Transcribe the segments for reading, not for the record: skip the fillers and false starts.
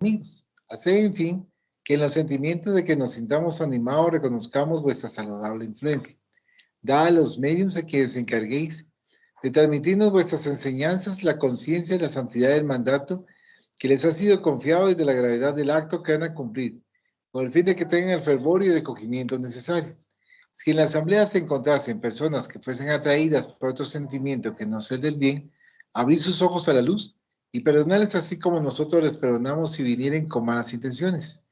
amigos. Haced, en fin, que en los sentimientos de que nos sintamos animados reconozcamos vuestra saludable influencia. Da a los medios a que os encarguéis de transmitirnos vuestras enseñanzas, la conciencia y la santidad del mandato que les ha sido confiado desde la gravedad del acto que van a cumplir, con el fin de que tengan el fervor y el recogimiento necesario. Si en la asamblea se encontrasen personas que fuesen atraídas por otro sentimiento que no sea el del bien, abrid sus ojos a la luz y perdonarles así como nosotros les perdonamos si vinieren con malas intenciones.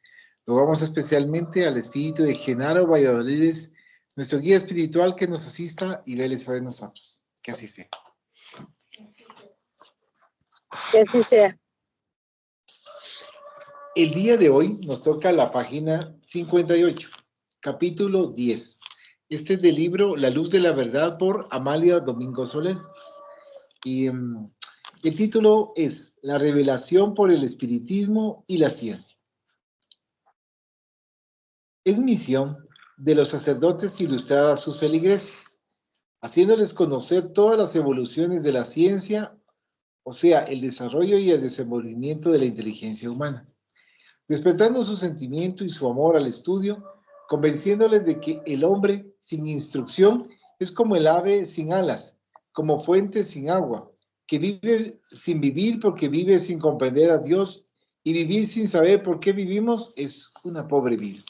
Rogamos especialmente al espíritu de Genaro Valladolid, nuestro guía espiritual, que nos asista y vele sobre nosotros. Que así sea. Que así sea. El día de hoy nos toca la página 58, capítulo 10. Este es del libro La Luz de la Verdad por Amalia Domingo Soler. Y el título es La revelación por el espiritismo y la ciencia. Es misión de los sacerdotes ilustrar a sus feligreses, haciéndoles conocer todas las evoluciones de la ciencia, o sea, el desarrollo y el desenvolvimiento de la inteligencia humana, despertando su sentimiento y su amor al estudio, convenciéndoles de que el hombre sin instrucción es como el ave sin alas, como fuente sin agua, que vive sin vivir porque vive sin comprender a Dios, y vivir sin saber por qué vivimos es una pobre vida.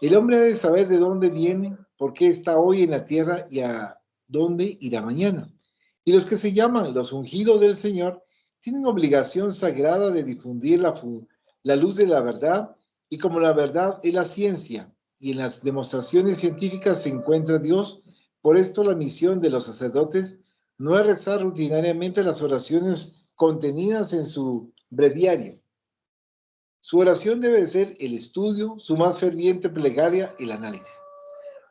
El hombre debe saber de dónde viene, por qué está hoy en la tierra y a dónde irá mañana. Y los que se llaman los ungidos del Señor tienen obligación sagrada de difundir la luz de la verdad, y como la verdad es la ciencia y en las demostraciones científicas se encuentra Dios, por esto la misión de los sacerdotes no es rezar rutinariamente las oraciones contenidas en su breviario. Su oración debe ser el estudio, su más ferviente plegaria, el análisis.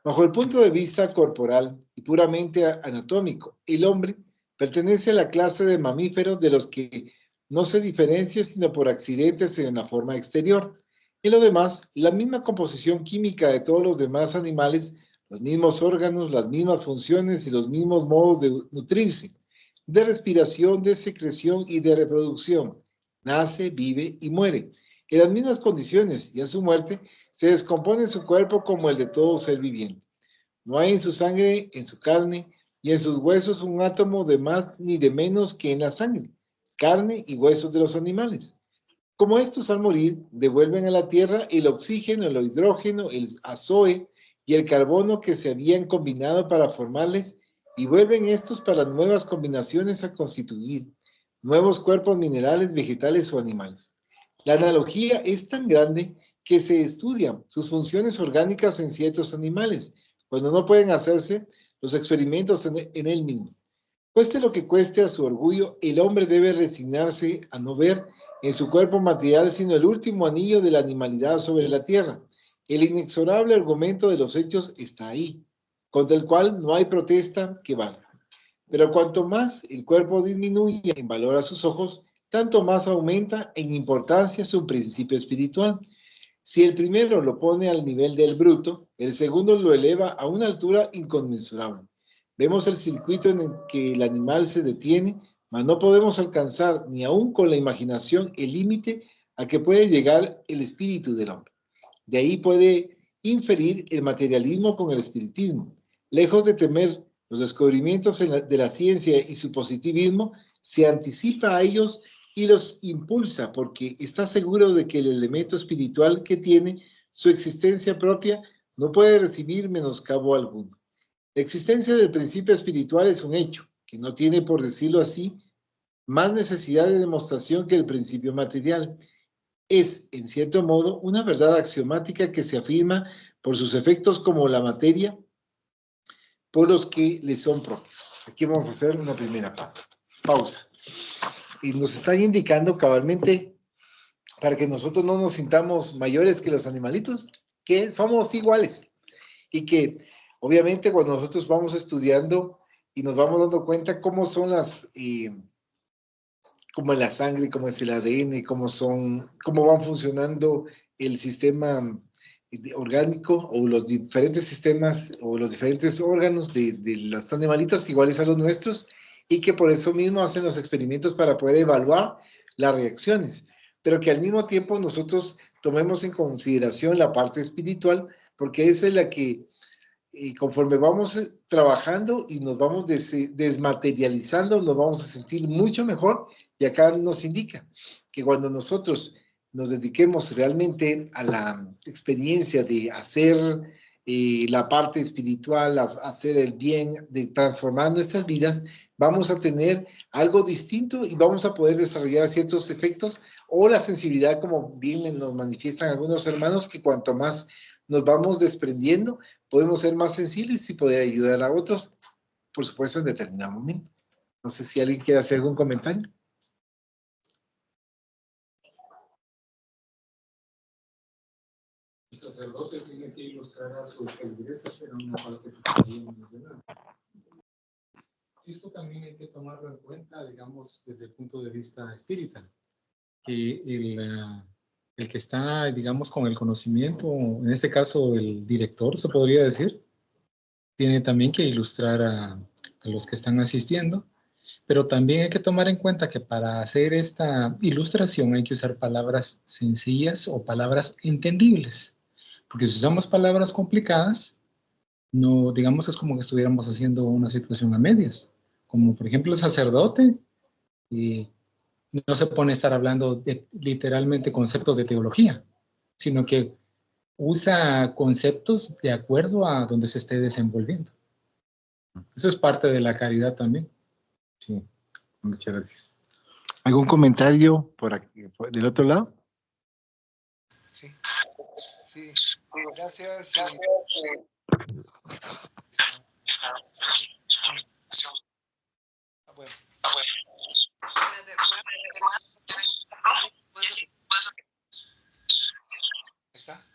Bajo el punto de vista corporal y puramente anatómico, el hombre pertenece a la clase de mamíferos de los que no se diferencia sino por accidentes en la forma exterior. En lo demás, la misma composición química de todos los demás animales, los mismos órganos, las mismas funciones y los mismos modos de nutrirse, de respiración, de secreción y de reproducción. Nace, vive y muere en las mismas condiciones, y a su muerte se descompone su cuerpo como el de todo ser viviente. No hay en su sangre, en su carne y en sus huesos un átomo de más ni de menos que en la sangre, carne y huesos de los animales. Como estos al morir devuelven a la tierra el oxígeno, el hidrógeno, el azoe y el carbono que se habían combinado para formarles, y vuelven estos para nuevas combinaciones a constituir nuevos cuerpos minerales, vegetales o animales. La analogía es tan grande que se estudian sus funciones orgánicas en ciertos animales, cuando no pueden hacerse los experimentos en él mismo. Cueste lo que cueste a su orgullo, el hombre debe resignarse a no ver en su cuerpo material sino el último anillo de la animalidad sobre la tierra. El inexorable argumento de los hechos está ahí, contra el cual no hay protesta que valga. Pero cuanto más el cuerpo disminuye en valor a sus ojos, tanto más aumenta en importancia su principio espiritual. Si el primero lo pone al nivel del bruto, el segundo lo eleva a una altura inconmensurable. Vemos el circuito en el que el animal se detiene, mas no podemos alcanzar ni aún con la imaginación el límite a que puede llegar el espíritu del hombre. De ahí puede inferir el materialismo con el espiritismo. Lejos de temer los descubrimientos de la ciencia y su positivismo, se anticipa a ellos y los impulsa porque está seguro de que el elemento espiritual que tiene su existencia propia no puede recibir menoscabo alguno. La existencia del principio espiritual es un hecho que no tiene, por decirlo así, más necesidad de demostración que el principio material. Es, en cierto modo, una verdad axiomática que se afirma por sus efectos como la materia, por los que le son propios. Aquí vamos a hacer una primera pausa. Y nos están indicando cabalmente, para que nosotros no nos sintamos mayores que los animalitos, que somos iguales. Y que, obviamente, cuando nosotros vamos estudiando y nos vamos dando cuenta cómo son como en la sangre, cómo es el ADN, cómo van funcionando el sistema orgánico o los diferentes sistemas o los diferentes órganos de los animalitos iguales a los nuestros, y que por eso mismo hacen los experimentos para poder evaluar las reacciones. pero que al mismo tiempo nosotros tomemos en consideración la parte espiritual, porque esa es la que, conforme vamos trabajando y nos vamos desmaterializando, nos vamos a sentir mucho mejor, y acá nos indica que cuando nosotros nos dediquemos realmente a la experiencia de hacer la parte espiritual, a hacer el bien, de transformar nuestras vidas, vamos a tener algo distinto y vamos a poder desarrollar ciertos efectos o la sensibilidad, como bien nos manifiestan algunos hermanos, que cuanto más nos vamos desprendiendo, podemos ser más sensibles y poder ayudar a otros, por supuesto, en determinado momento. No sé si alguien quiere hacer algún comentario. El sacerdote tiene que ilustrar a sus feligreses, era una parte que también mencionaba. Esto también hay que tomarlo en cuenta, digamos, desde el punto de vista espírita, que el que está, digamos, con el conocimiento, en este caso el director, se podría decir, tiene también que ilustrar a los que están asistiendo, pero también hay que tomar en cuenta que para hacer esta ilustración hay que usar palabras sencillas o palabras entendibles, porque si usamos palabras complicadas, no, digamos, es como que estuviéramos haciendo una situación a medias, como por ejemplo el sacerdote, y no se pone a estar hablando de literalmente conceptos de teología, sino que usa conceptos de acuerdo a donde se esté desenvolviendo. Eso es parte de la caridad también. Sí, muchas gracias. ¿Algún comentario por aquí, del otro lado? Sí, sí, gracias. Bueno. ¿Está?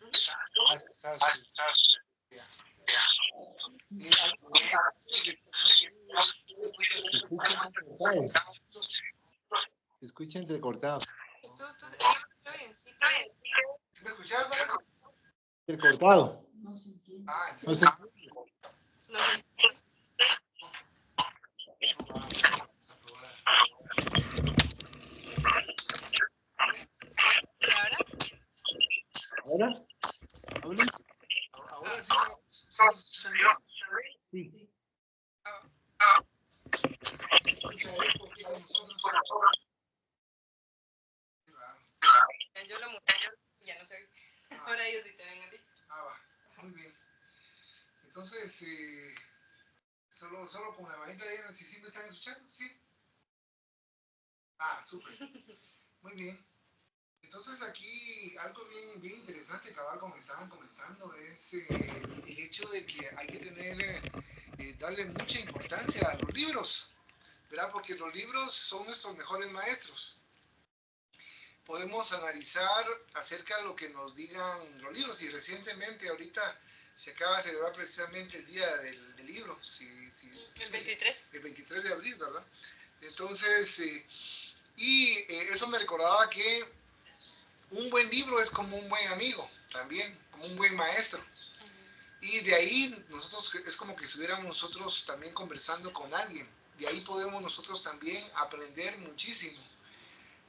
Se escucha entrecortado. ¿Me escuchas? Entrecortado. No sé. ¿Ahora? ¿Ahora? Ahora sí. Sí. Yo lo muté, ya no sé. Ahora ellos sí te ven a ti. Va, muy bien. Entonces, solo con la manita de si sí me están escuchando, ¿sí? Súper. Muy bien. Entonces aquí algo bien interesante, cabal, como estaban comentando, es el hecho de que hay que tener, darle mucha importancia a los libros, ¿verdad? Porque los libros son nuestros mejores maestros. Podemos analizar acerca de lo que nos digan los libros, y recientemente ahorita se acaba de celebrar precisamente el día del libro. El 23. El 23 de abril, ¿verdad? Entonces, eso me recordaba que un buen libro es como un buen amigo, también, como un buen maestro. Y de ahí nosotros, es como que estuviéramos nosotros también conversando con alguien. De ahí podemos nosotros también aprender muchísimo.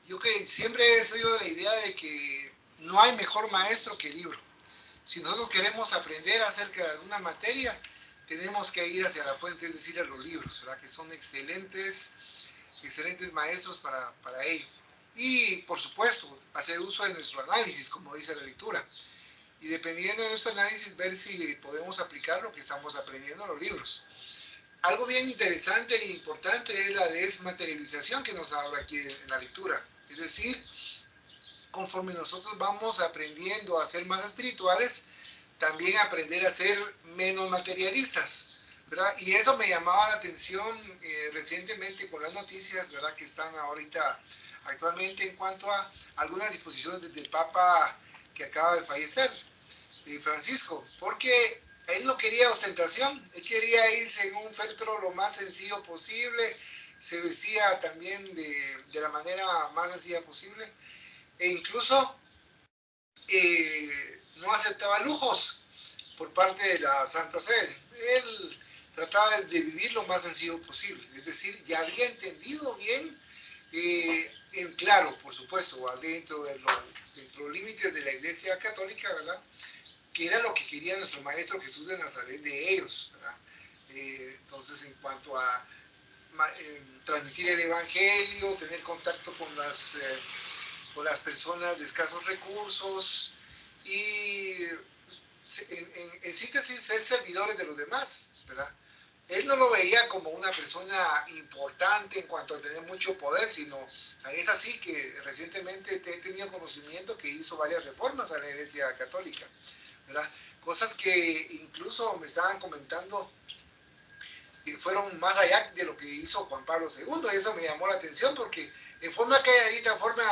Yo que siempre he sido de la idea de que no hay mejor maestro que el libro. Si nosotros queremos aprender acerca de alguna materia, tenemos que ir hacia la fuente, es decir, a los libros, ¿verdad? Que son excelentes maestros para ello. Y, por supuesto, hacer uso de nuestro análisis, como dice la lectura. Y dependiendo de nuestro análisis, ver si podemos aplicar lo que estamos aprendiendo en los libros. Algo bien interesante e importante es la desmaterialización que nos habla aquí en la lectura. Es decir, conforme nosotros vamos aprendiendo a ser más espirituales, también aprender a ser menos materialistas, ¿verdad? Y eso me llamaba la atención recientemente con las noticias, ¿verdad? Que están ahorita actualmente en cuanto a algunas disposiciones del Papa que acaba de fallecer, Francisco, porque él no quería ostentación, él quería irse en un feltro lo más sencillo posible, se vestía también de la manera más sencilla posible, e incluso no aceptaba lujos por parte de la Santa Sede. Él trataba de vivir lo más sencillo posible, es decir, ya había entendido bien claro, por supuesto, dentro de los límites de la Iglesia Católica, ¿verdad? Que era lo que quería nuestro Maestro Jesús de Nazaret de ellos, ¿verdad? Entonces, en cuanto a transmitir el Evangelio, tener contacto con las personas de escasos recursos y, en síntesis, ser servidores de los demás, ¿verdad? Él no lo veía como una persona importante en cuanto a tener mucho poder, sino es así que recientemente he tenido conocimiento que hizo varias reformas a la Iglesia Católica, ¿verdad? Cosas que incluso me estaban comentando que fueron más allá de lo que hizo Juan Pablo II, y eso me llamó la atención porque en forma calladita, en forma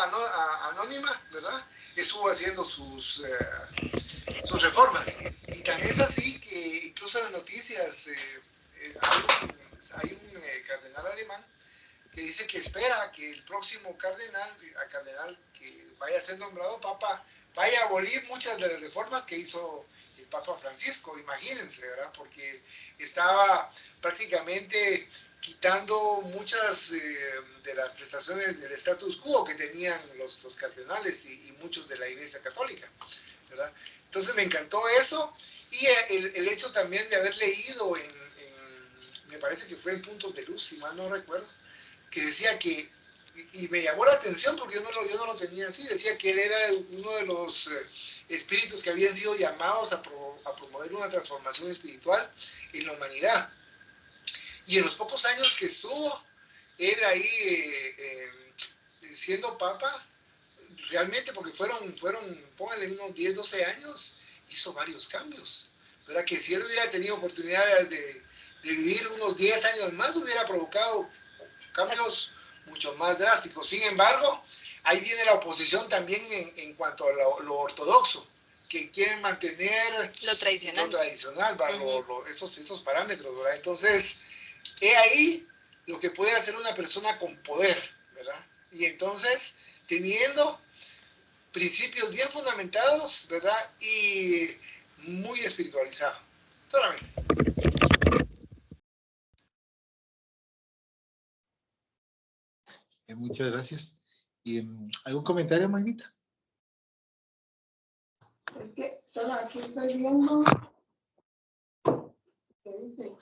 anónima, ¿verdad? Estuvo haciendo sus reformas. Y también es así que incluso en las noticias hay un cardenal alemán que dice que espera que el próximo cardenal que vaya a ser nombrado papa, vaya a abolir muchas de las reformas que hizo el Papa Francisco, imagínense, ¿verdad? Porque estaba prácticamente quitando muchas de las prestaciones del status quo que tenían los cardenales y muchos de la Iglesia Católica, ¿verdad? Entonces me encantó eso, y el hecho también de haber leído me parece que fue en Puntos de Luz, si mal no recuerdo, que decía que, y me llamó la atención porque yo no lo tenía así, decía que él era uno de los espíritus que habían sido llamados a promover una transformación espiritual en la humanidad. Y en los pocos años que estuvo él ahí siendo papa, realmente, porque fueron pónganle unos 10, 12 años, hizo varios cambios, ¿verdad? Que si él hubiera tenido oportunidades de vivir unos 10 años más, hubiera provocado cambios mucho más drásticos. Sin embargo, ahí viene la oposición también en cuanto a lo ortodoxo, que quieren mantener lo tradicional, esos parámetros, ¿verdad? Entonces, he ahí lo que puede hacer una persona con poder, ¿verdad? Y entonces, teniendo principios bien fundamentados, ¿verdad? Y muy espiritualizado. Solamente. Muchas gracias. ¿Algún comentario, Magnita? Es que solo aquí estoy viendo que dice,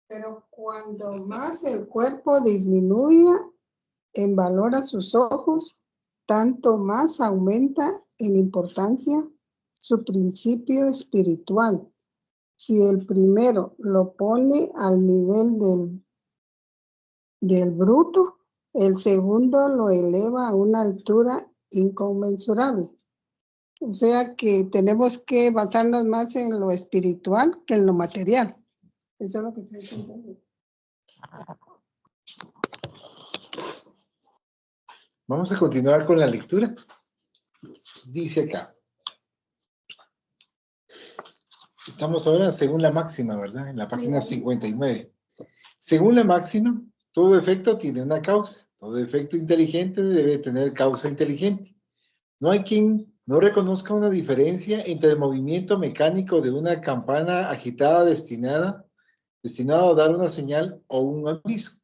pero cuando más el cuerpo disminuya en valor a sus ojos, tanto más aumenta en importancia su principio espiritual. Si el primero lo pone al nivel del bruto, el segundo lo eleva a una altura inconmensurable. O sea que tenemos que basarnos más en lo espiritual que en lo material. Eso es lo que estoy diciendo. Vamos a continuar con la lectura. Dice acá. Estamos ahora según la máxima, ¿verdad? En la página 59. Según la máxima, todo efecto tiene una causa. Todo efecto inteligente debe tener causa inteligente. No hay quien no reconozca una diferencia entre el movimiento mecánico de una campana agitada destinado a dar una señal o un aviso,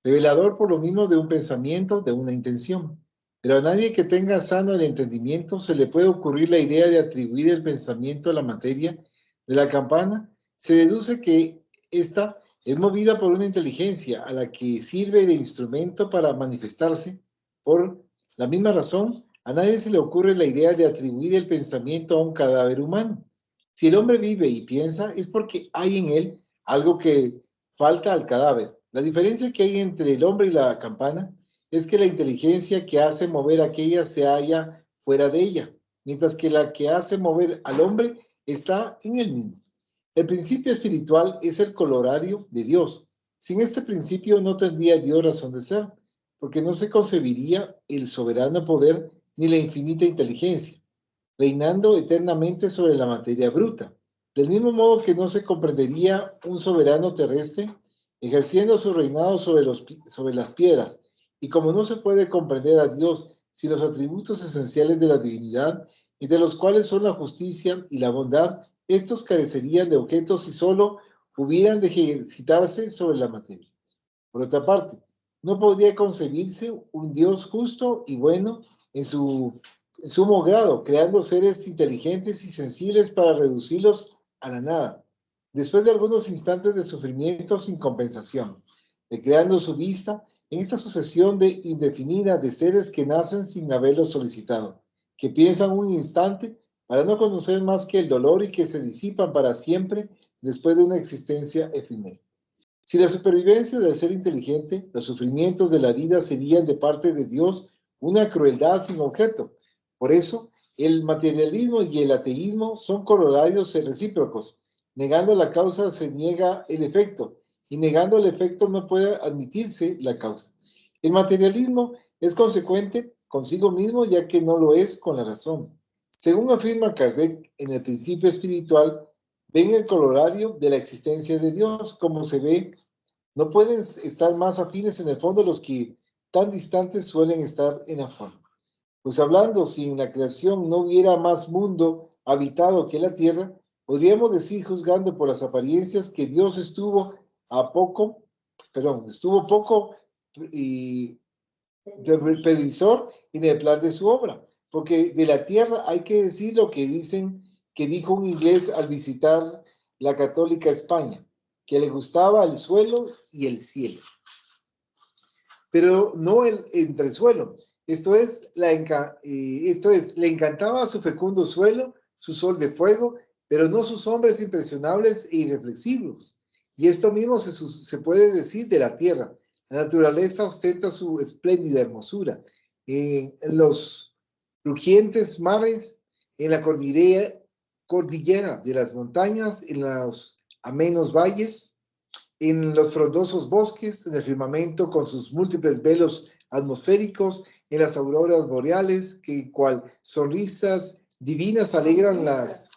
revelador por lo mismo de un pensamiento, de una intención. Pero a nadie que tenga sano el entendimiento se le puede ocurrir la idea de atribuir el pensamiento a la materia de la campana. Se deduce que ésta es movida por una inteligencia a la que sirve de instrumento para manifestarse. Por la misma razón, a nadie se le ocurre la idea de atribuir el pensamiento a un cadáver humano. Si el hombre vive y piensa, es porque hay en él algo que falta al cadáver. La diferencia que hay entre el hombre y la campana es que la inteligencia que hace mover aquella se halla fuera de ella, mientras que la que hace mover al hombre está en él mismo. El principio espiritual es el corolario de Dios. Sin este principio no tendría Dios razón de ser, porque no se concebiría el soberano poder ni la infinita inteligencia, reinando eternamente sobre la materia bruta. Del mismo modo que no se comprendería un soberano terrestre ejerciendo su reinado sobre las piedras, y como no se puede comprender a Dios sin los atributos esenciales de la divinidad, entre los cuales son la justicia y la bondad, estos carecerían de objetos si solo hubieran de ejercitarse sobre la materia. Por otra parte, no podría concebirse un Dios justo y bueno en su sumo grado, creando seres inteligentes y sensibles para reducirlos a la nada, después de algunos instantes de sufrimiento sin compensación, recreando su vista en esta sucesión indefinida de seres que nacen sin haberlo solicitado, que piensan un instante para no conocer más que el dolor y que se disipan para siempre después de una existencia efímera. Si la supervivencia del ser inteligente, los sufrimientos de la vida serían de parte de Dios una crueldad sin objeto. Por eso, el materialismo y el ateísmo son corolarios recíprocos. Negando la causa se niega el efecto, y negando el efecto no puede admitirse la causa. El materialismo es consecuente consigo mismo, ya que no lo es con la razón. Según afirma Kardec en el Principio Espiritual, ven el corolario de la existencia de Dios, como se ve, no pueden estar más afines en el fondo los que tan distantes suelen estar en la forma. Pues hablando, si en la creación no hubiera más mundo habitado que la tierra, podríamos decir, juzgando por las apariencias, que Dios estuvo poco previsor en el plan de su obra, porque de la tierra hay que decir lo que dijo un inglés al visitar la católica España, que le gustaba el suelo y el cielo, pero no el entresuelo. Esto es, le encantaba su fecundo suelo, su sol de fuego, pero no sus hombres impresionables e irreflexivos. Y esto mismo se puede decir de la tierra. La naturaleza ostenta su espléndida hermosura. En los rugientes mares, en la cordillera de las montañas, en los amenos valles, en los frondosos bosques, en el firmamento con sus múltiples velos atmosféricos, en las auroras boreales, que cual sonrisas divinas alegran las...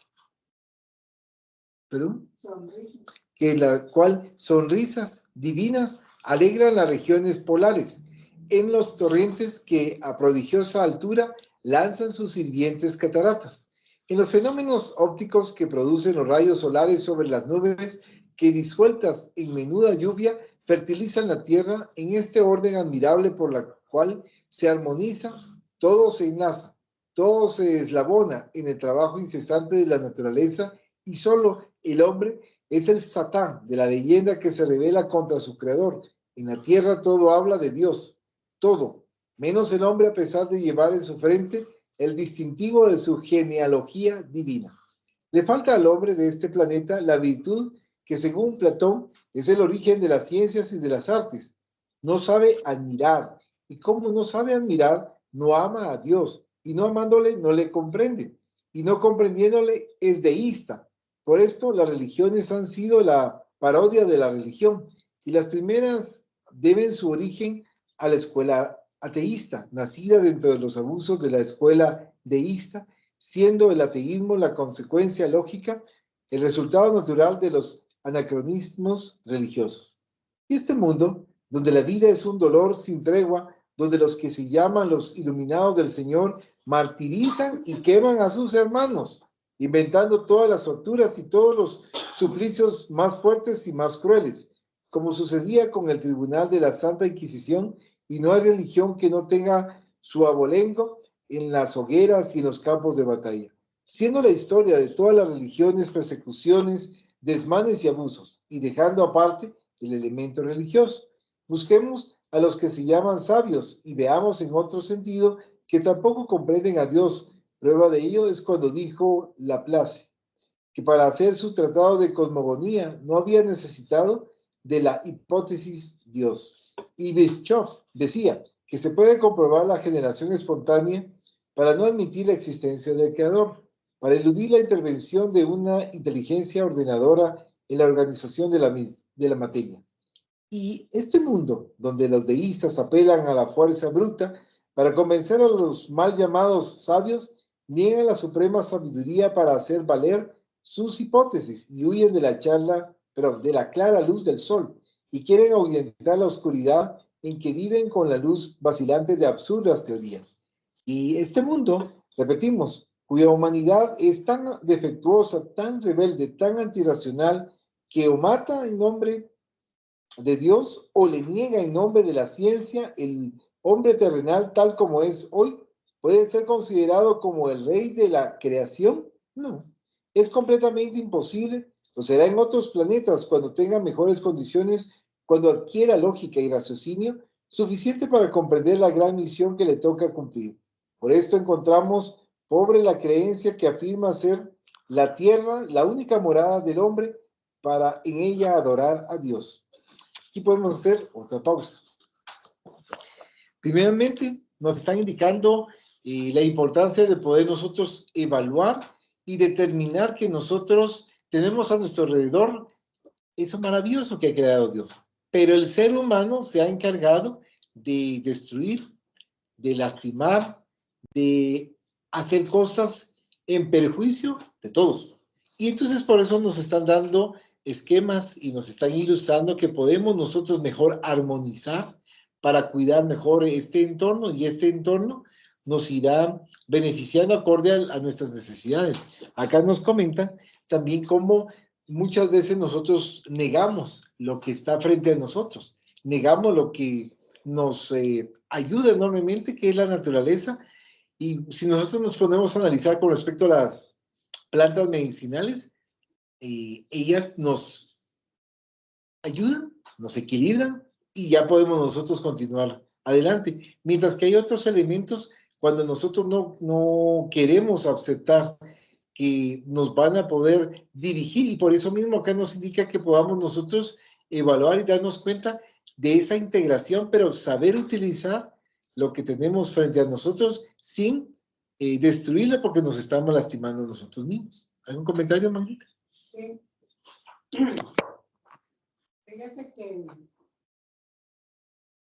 ¿Perdón? Que la cual sonrisas divinas alegran las regiones polares, en los torrentes que a prodigiosa altura lanzan sus hirvientes cataratas, en los fenómenos ópticos que producen los rayos solares sobre las nubes que disueltas en menuda lluvia fertilizan la tierra en este orden admirable por la cual se armoniza, todo se enlaza, todo se eslabona en el trabajo incesante de la naturaleza y solo el hombre es el Satán de la leyenda que se revela contra su creador. En la tierra todo habla de Dios, todo, menos el hombre a pesar de llevar en su frente el distintivo de su genealogía divina. Le falta al hombre de este planeta la virtud que según Platón es el origen de las ciencias y de las artes. No sabe admirar, y como no sabe admirar, no ama a Dios, y no amándole no le comprende, y no comprendiéndole es deísta. Por esto las religiones han sido la parodia de la religión, y las primeras deben su origen a la escuela ateísta, nacida dentro de los abusos de la escuela deísta, siendo el ateísmo la consecuencia lógica, el resultado natural de los anacronismos religiosos. Y este mundo, donde la vida es un dolor sin tregua, donde los que se llaman los iluminados del Señor martirizan y queman a sus hermanos, inventando todas las torturas y todos los suplicios más fuertes y más crueles, como sucedía con el tribunal de la Santa Inquisición, y no hay religión que no tenga su abolengo en las hogueras y en los campos de batalla, siendo la historia de todas las religiones persecuciones, desmanes y abusos, y dejando aparte el elemento religioso. Busquemos a los que se llaman sabios y veamos en otro sentido que tampoco comprenden a Dios. Prueba de ello es cuando dijo Laplace que para hacer su tratado de cosmogonía no había necesitado de la hipótesis Dios. Y Bischoff decía que se puede comprobar la generación espontánea para no admitir la existencia del creador, para eludir la intervención de una inteligencia ordenadora en la organización de la materia. Y este mundo, donde los deístas apelan a la fuerza bruta para convencer a los mal llamados sabios, niegan la suprema sabiduría para hacer valer sus hipótesis y huyen de la clara luz del sol y quieren ahuyentar la oscuridad en que viven con la luz vacilante de absurdas teorías. Y este mundo, repetimos, cuya humanidad es tan defectuosa, tan rebelde, tan antirracional, que o mata en nombre de Dios o le niega en nombre de la ciencia, el hombre terrenal tal como es hoy, ¿puede ser considerado como el rey de la creación? No, es completamente imposible. Lo será en otros planetas cuando tenga mejores condiciones, cuando adquiera lógica y raciocinio suficiente para comprender la gran misión que le toca cumplir. Por esto encontramos pobre la creencia que afirma ser la tierra la única morada del hombre para en ella adorar a Dios. Aquí podemos hacer otra pausa. Primeramente, nos están indicando la importancia de poder nosotros evaluar y determinar que nosotros tenemos a nuestro alrededor eso maravilloso que ha creado Dios. Pero el ser humano se ha encargado de destruir, de lastimar, de hacer cosas en perjuicio de todos. Y entonces por eso nos están dando esquemas y nos están ilustrando que podemos nosotros mejor armonizar para cuidar mejor este entorno, y este entorno nos irá beneficiando acorde a nuestras necesidades. Acá nos comentan también cómo muchas veces nosotros negamos lo que está frente a nosotros, negamos lo que nos ayuda enormemente, que es la naturaleza. Y si nosotros nos ponemos a analizar con respecto a las plantas medicinales, ellas nos ayudan, nos equilibran y ya podemos nosotros continuar adelante. Mientras que hay otros elementos, cuando nosotros no queremos aceptar que nos van a poder dirigir, y por eso mismo acá nos indica que podamos nosotros evaluar y darnos cuenta de esa integración, pero saber utilizar lo que tenemos frente a nosotros sin destruirla porque nos estamos lastimando nosotros mismos. ¿Algún comentario, Magdita? Sí. Fíjese que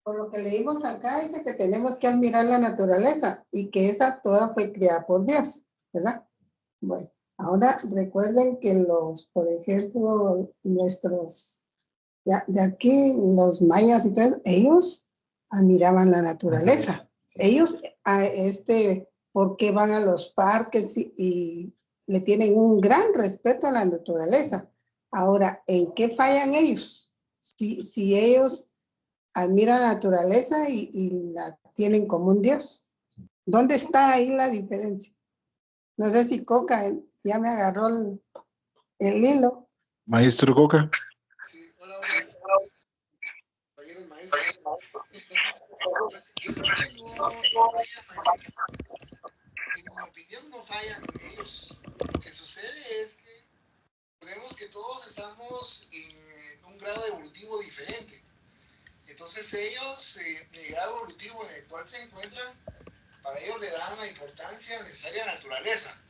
por lo que leímos acá dice que tenemos que admirar la naturaleza y que esa toda fue creada por Dios, ¿verdad? Bueno, ahora recuerden que por ejemplo, nuestros, de aquí, los mayas y todo eso, ellos admiraban la naturaleza. Ellos, ¿por qué van a los parques y le tienen un gran respeto a la naturaleza? Ahora, ¿en qué fallan ellos? Si ellos admiran la naturaleza y la tienen como un Dios, ¿dónde está ahí la diferencia? No sé si Coca ya me agarró el hilo. Maestro Coca. Sí, hola, compañeros maestros. Yo creo que no fallan, Marita. En mi opinión no fallan ellos. Lo que sucede es que vemos que todos estamos en un grado evolutivo diferente. Entonces ellos, en el grado evolutivo en el cual se encuentran, para ellos le dan la importancia necesaria a la naturaleza.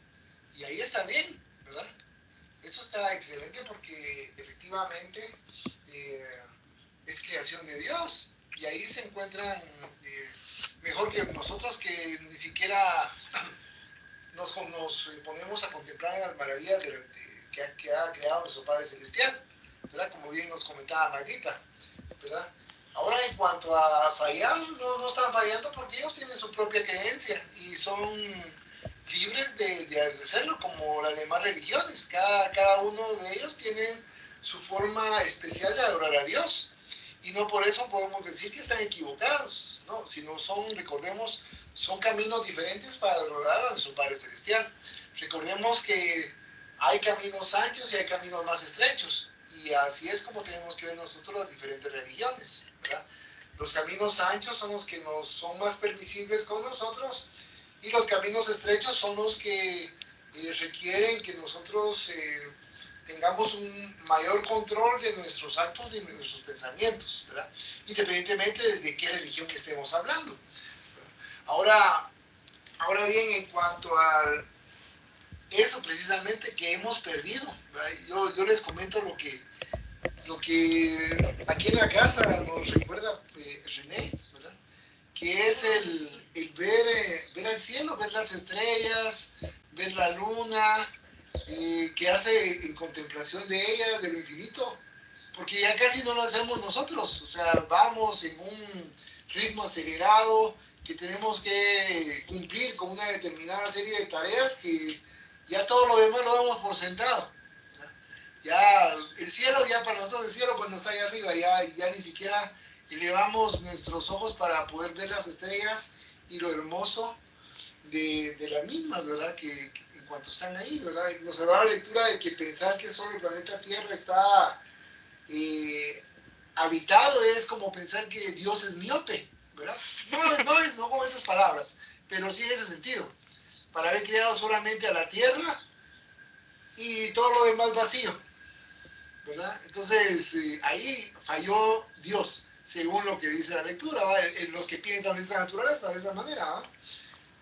Y ahí está bien, ¿verdad? Eso está excelente porque efectivamente es creación de Dios. Y ahí se encuentran mejor que nosotros, que ni siquiera nos ponemos a contemplar las maravillas que ha creado nuestro Padre Celestial, ¿verdad? Como bien nos comentaba Magdita, ¿verdad? Ahora, en cuanto a fallar, no están fallando porque ellos tienen su propia creencia y son libres de hacerlo como las demás religiones. Cada uno de ellos tienen su forma especial de adorar a Dios. Y no por eso podemos decir que están equivocados, ¿no? Sino recordemos, son caminos diferentes para adorar a nuestro Padre Celestial. Recordemos que hay caminos anchos y hay caminos más estrechos. Y así es como tenemos que ver nosotros las diferentes religiones, ¿verdad? Los caminos anchos son los que son más permisibles con nosotros, y los caminos estrechos son los que requieren que nosotros tengamos un mayor control de nuestros actos y de nuestros pensamientos, ¿verdad? Independientemente de qué religión que estemos hablando. Ahora bien, en cuanto a eso precisamente que hemos perdido, yo les comento lo que aquí en la casa nos recuerda René, ¿verdad? Que es el ver al cielo, ver las estrellas, ver la luna, quedarse en contemplación de ella, de lo infinito, porque ya casi no lo hacemos nosotros. O sea, vamos en un ritmo acelerado que tenemos que cumplir con una determinada serie de tareas que ya todo lo demás lo damos por sentado, ¿verdad? Ya el cielo, ya para nosotros el cielo cuando está allá arriba, ya ni siquiera elevamos nuestros ojos para poder ver las estrellas y lo hermoso de las mismas, ¿verdad? Que en cuanto están ahí, ¿verdad? Nos da la lectura de que pensar que solo el planeta Tierra está habitado es como pensar que Dios es miope, ¿verdad? No con esas palabras, pero sí en ese sentido. Para haber creado solamente a la Tierra y todo lo demás vacío, ¿verdad? Entonces, ahí falló Dios, según lo que dice la lectura, ¿va? Los que piensan de esta naturaleza, de esa manera, ¿va?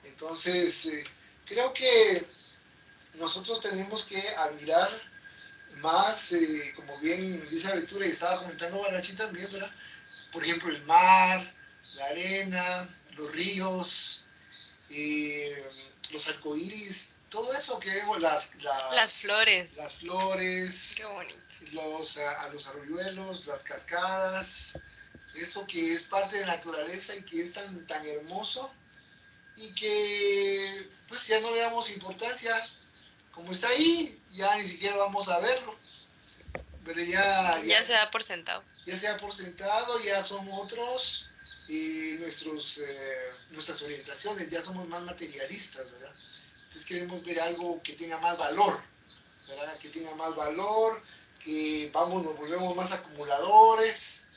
Entonces, creo que nosotros tenemos que admirar más, como bien dice la lectura y estaba comentando Balachi también, ¿verdad? Por ejemplo, el mar, la arena, los ríos, los arcoíris, todo eso que vemos, Las flores. Las flores. Qué bonito. Los arroyuelos, las cascadas, eso que es parte de la naturaleza y que es tan hermoso y que pues ya no le damos importancia. Como está ahí, ya ni siquiera vamos a verlo. Pero ya se da por sentado. Ya se da por sentado, ya son otros nuestras orientaciones, ya somos más materialistas, ¿verdad? Entonces queremos ver algo que tenga más valor, ¿verdad? Que tenga más valor, que nos volvemos más acumuladores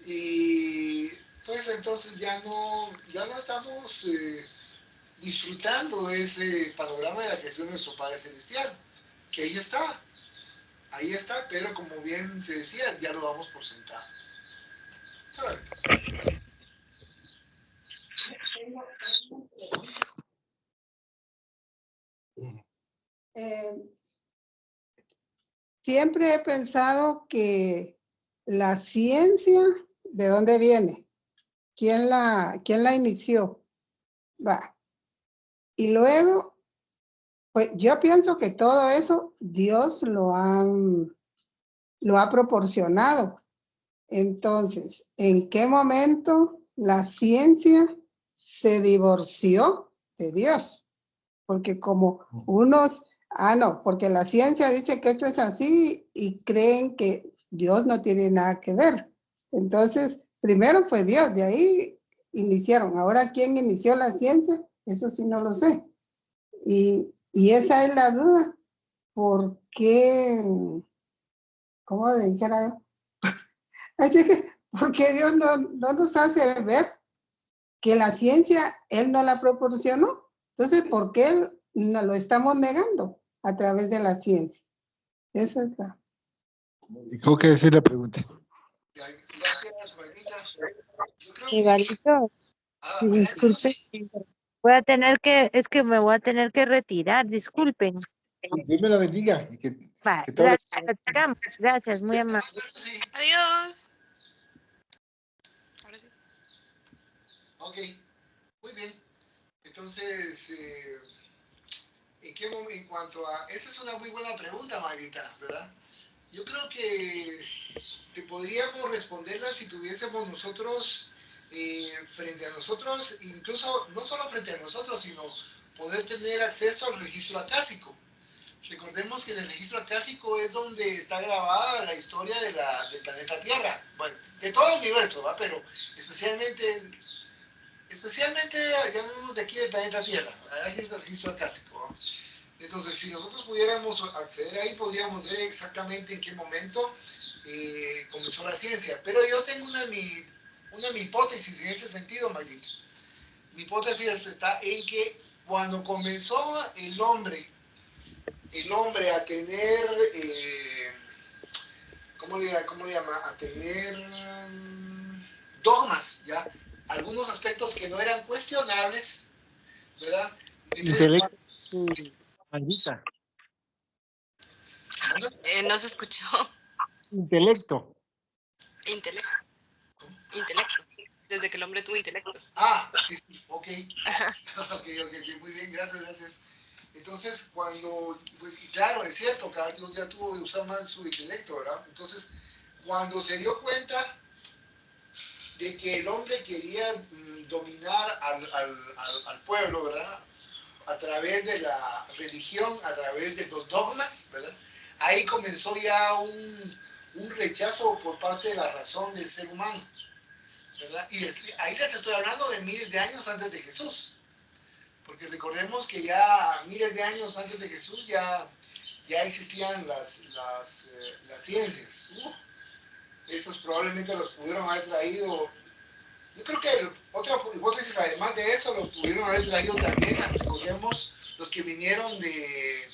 y pues entonces ya no estamos disfrutando de ese panorama de la creación de nuestro Padre Celestial, que ahí está, pero como bien se decía, ya lo damos por sentado. ¿Sabes? Siempre he pensado que la ciencia, ¿de dónde viene? ¿Quién la inició? Va. Y luego, pues yo pienso que todo eso Dios lo ha proporcionado. Entonces, ¿en qué momento la ciencia se divorció de Dios? Porque como unos, no, porque la ciencia dice que esto es así y creen que Dios no tiene nada que ver. Entonces, primero fue Dios, de ahí iniciaron. Ahora, ¿quién inició la ciencia? Eso sí no lo sé. Y esa es la duda. ¿Por qué? ¿Cómo le dijera yo? Así que, ¿por qué Dios no nos hace ver que la ciencia Él no la proporcionó? Entonces, ¿por qué nos lo estamos negando a través de la ciencia? Esa es la... ¿Cómo que decir la pregunta? Gracias, Mayrita. Yo creo Igualito, disculpe. Es que me voy a tener que retirar, disculpen. Dios me la bendiga. Y Va, que todo gracias, muy amable. Sí. Adiós. Ahora sí. Ok, muy bien. Entonces, en cuanto a... Esa es una muy buena pregunta, Mayrita, ¿verdad? Yo creo que podríamos responderla si tuviésemos nosotros, frente a nosotros, incluso no solo frente a nosotros, sino poder tener acceso al registro acásico. Recordemos que en el registro acásico es donde está grabada la historia del planeta Tierra, bueno, de todo el universo, ¿va? Pero especialmente llamémoslo de aquí del planeta Tierra, aquí es el registro acásico, ¿va? Entonces, si nosotros pudiéramos acceder ahí, podríamos ver exactamente en qué momento comenzó la ciencia. Pero yo tengo una mi hipótesis en ese sentido, Mayrita. Mi hipótesis está en que cuando comenzó el hombre a tener, ¿cómo le llama? A tener dogmas, ¿ya? Algunos aspectos que no eran cuestionables, ¿verdad? Entonces, Mayrita. No se escuchó. Intelecto. Intelecto. Desde que el hombre tuvo intelecto. Sí, ok. Ok, muy bien, gracias. Entonces, claro, es cierto, Carlos ya tuvo que usar más su intelecto, ¿verdad? Entonces, cuando se dio cuenta de que el hombre quería dominar al pueblo, ¿verdad? A través de la religión, a través de los dogmas, ¿verdad? ahí comenzó ya un rechazo por parte de la razón del ser humano, ¿verdad? Y ahí les estoy hablando de miles de años antes de Jesús, porque recordemos que ya miles de años antes de Jesús ya existían las ciencias. Esos probablemente los pudieron haber traído. Yo creo que otra hipótesis, además de eso, lo pudieron haber traído también, recordemos, los que vinieron de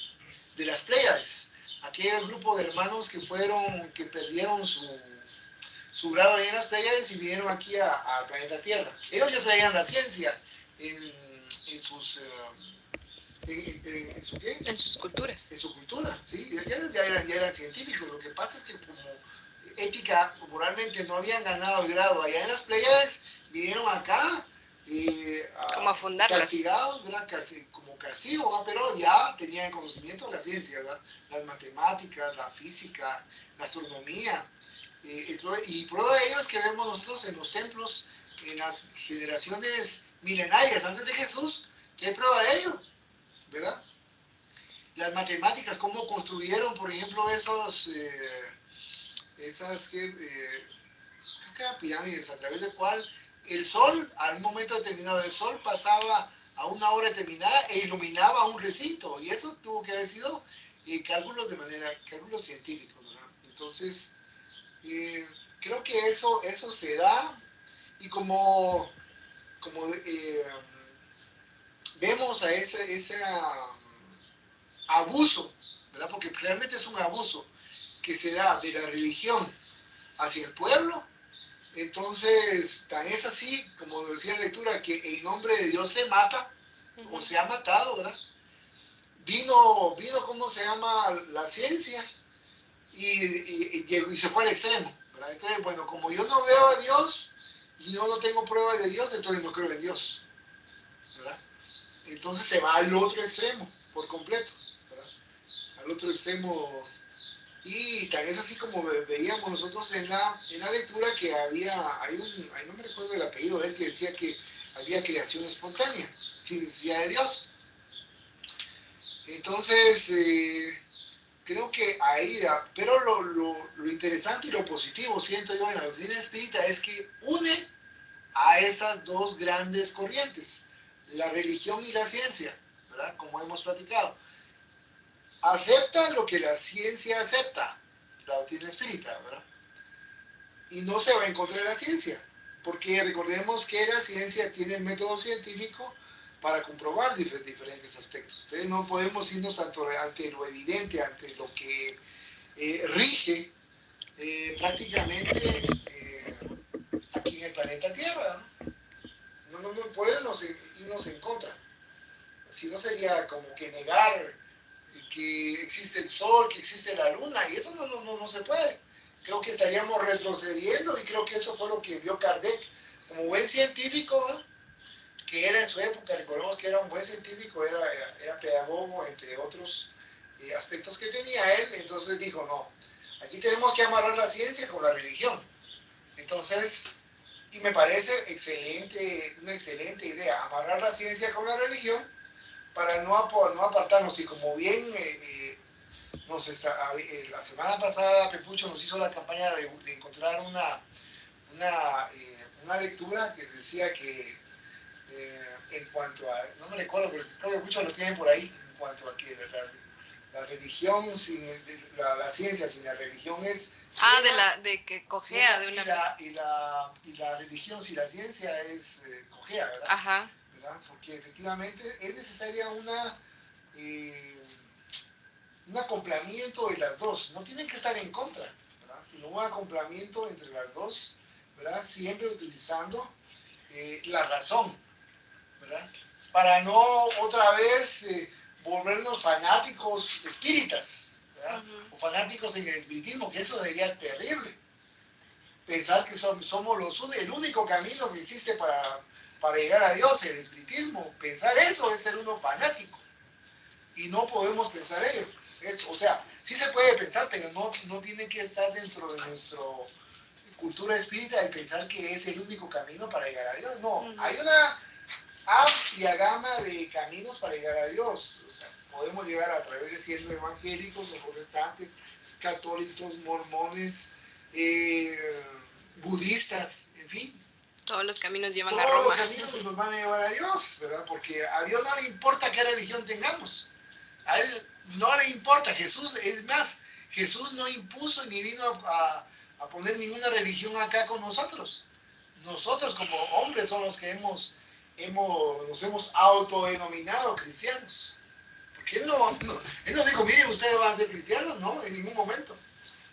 las Pléyades, aquel grupo de hermanos que perdieron su grado en las Pléyades y vinieron aquí al planeta Tierra. Ellos ya traían la ciencia en sus culturas. En su cultura, ¿sí? Ya eran científicos. Lo que pasa es que como ética, moralmente no habían ganado el grado allá en las Pléyades, vinieron acá como a fundarlas. Castigados, ¿verdad? Como castigo, ¿verdad? Pero ya tenían conocimiento de la ciencia, ¿verdad? Las matemáticas, la física, la astronomía. Y prueba de ello es que vemos nosotros en los templos, en las generaciones milenarias antes de Jesús, que hay prueba de ello, ¿verdad? Las matemáticas, cómo construyeron, por ejemplo, esas creo que eran pirámides, a través de cual el sol, al momento determinado del sol, pasaba a una hora determinada e iluminaba un recinto, y eso tuvo que haber sido cálculos científicos, ¿verdad? Entonces, creo que eso se da, y como vemos a ese abuso, ¿verdad? Porque realmente es un abuso que se da de la religión hacia el pueblo. Entonces, tan es así, como decía la lectura, que en nombre de Dios se mata, o se ha matado, ¿verdad? Vino, ¿cómo se llama? La ciencia, y se fue al extremo, ¿verdad? Entonces, bueno, como yo no veo a Dios, y yo no tengo pruebas de Dios, entonces no creo en Dios, ¿verdad? Entonces se va al otro extremo, por completo, ¿verdad? Al otro extremo. Y tan es así como veíamos nosotros en la lectura que no me recuerdo el apellido de él, que decía que había creación espontánea, sin necesidad de Dios. Entonces, creo que ahí, pero lo interesante y lo positivo, siento yo, en la doctrina espírita es que une a esas dos grandes corrientes, la religión y la ciencia, ¿verdad? Como hemos platicado. Acepta lo que la ciencia acepta, la doctrina espírita, ¿verdad? Y no se va en contra de la ciencia, porque recordemos que la ciencia tiene el método científico para comprobar diferentes aspectos. Entonces no podemos irnos ante lo evidente, ante lo que rige prácticamente aquí en el planeta Tierra, ¿no? No podemos irnos en contra. Si no sería como que negar que existe el sol, que existe la luna, y eso no se puede. Creo que estaríamos retrocediendo, y creo que eso fue lo que vio Kardec como buen científico, ¿eh? Que era en su época. Recordemos que era un buen científico, era pedagogo, entre otros aspectos que tenía él. Entonces dijo, no, aquí tenemos que amarrar la ciencia con la religión. Entonces, y me parece una excelente idea, amarrar la ciencia con la religión, para no apartarnos. Y como bien la semana pasada Pepucho nos hizo la campaña de encontrar una lectura que decía que en cuanto a, no me recuerdo, pero creo que Pepucho lo tienen por ahí, en cuanto a que la religión sin la ciencia sin la religión es ciega, de que cojea de una... y la religión sin la ciencia es cojea, ¿verdad? Ajá. ¿Verdad? Porque efectivamente es necesaria un acoplamiento de las dos. No tienen que estar en contra, ¿verdad? Sino un acoplamiento entre las dos, ¿verdad? Siempre utilizando la razón, ¿verdad? Para no otra vez volvernos fanáticos espíritas, ¿verdad? O fanáticos en el espiritismo, que eso sería terrible. Pensar que somos el único camino que existe para llegar a Dios, el espiritismo. Pensar eso es ser uno fanático. Y no podemos pensar ello. O sea, sí se puede pensar, pero no tiene que estar dentro de nuestra cultura espírita el pensar que es el único camino para llegar a Dios. No, hay una amplia gama de caminos para llegar a Dios. O sea, podemos llegar a través de siendo evangélicos o protestantes, católicos, mormones, budistas, en fin. Todos los caminos llevan a Todos Roma. los caminos nos van a llevar a Dios, ¿verdad? Porque a Dios no le importa qué religión tengamos. A Él no le importa. Jesús, es más, Jesús no impuso ni vino a poner ninguna religión acá con nosotros. Nosotros como hombres son los que nos hemos autodenominado cristianos. Porque Él no dijo, miren, ustedes van a ser cristianos, no, en ningún momento.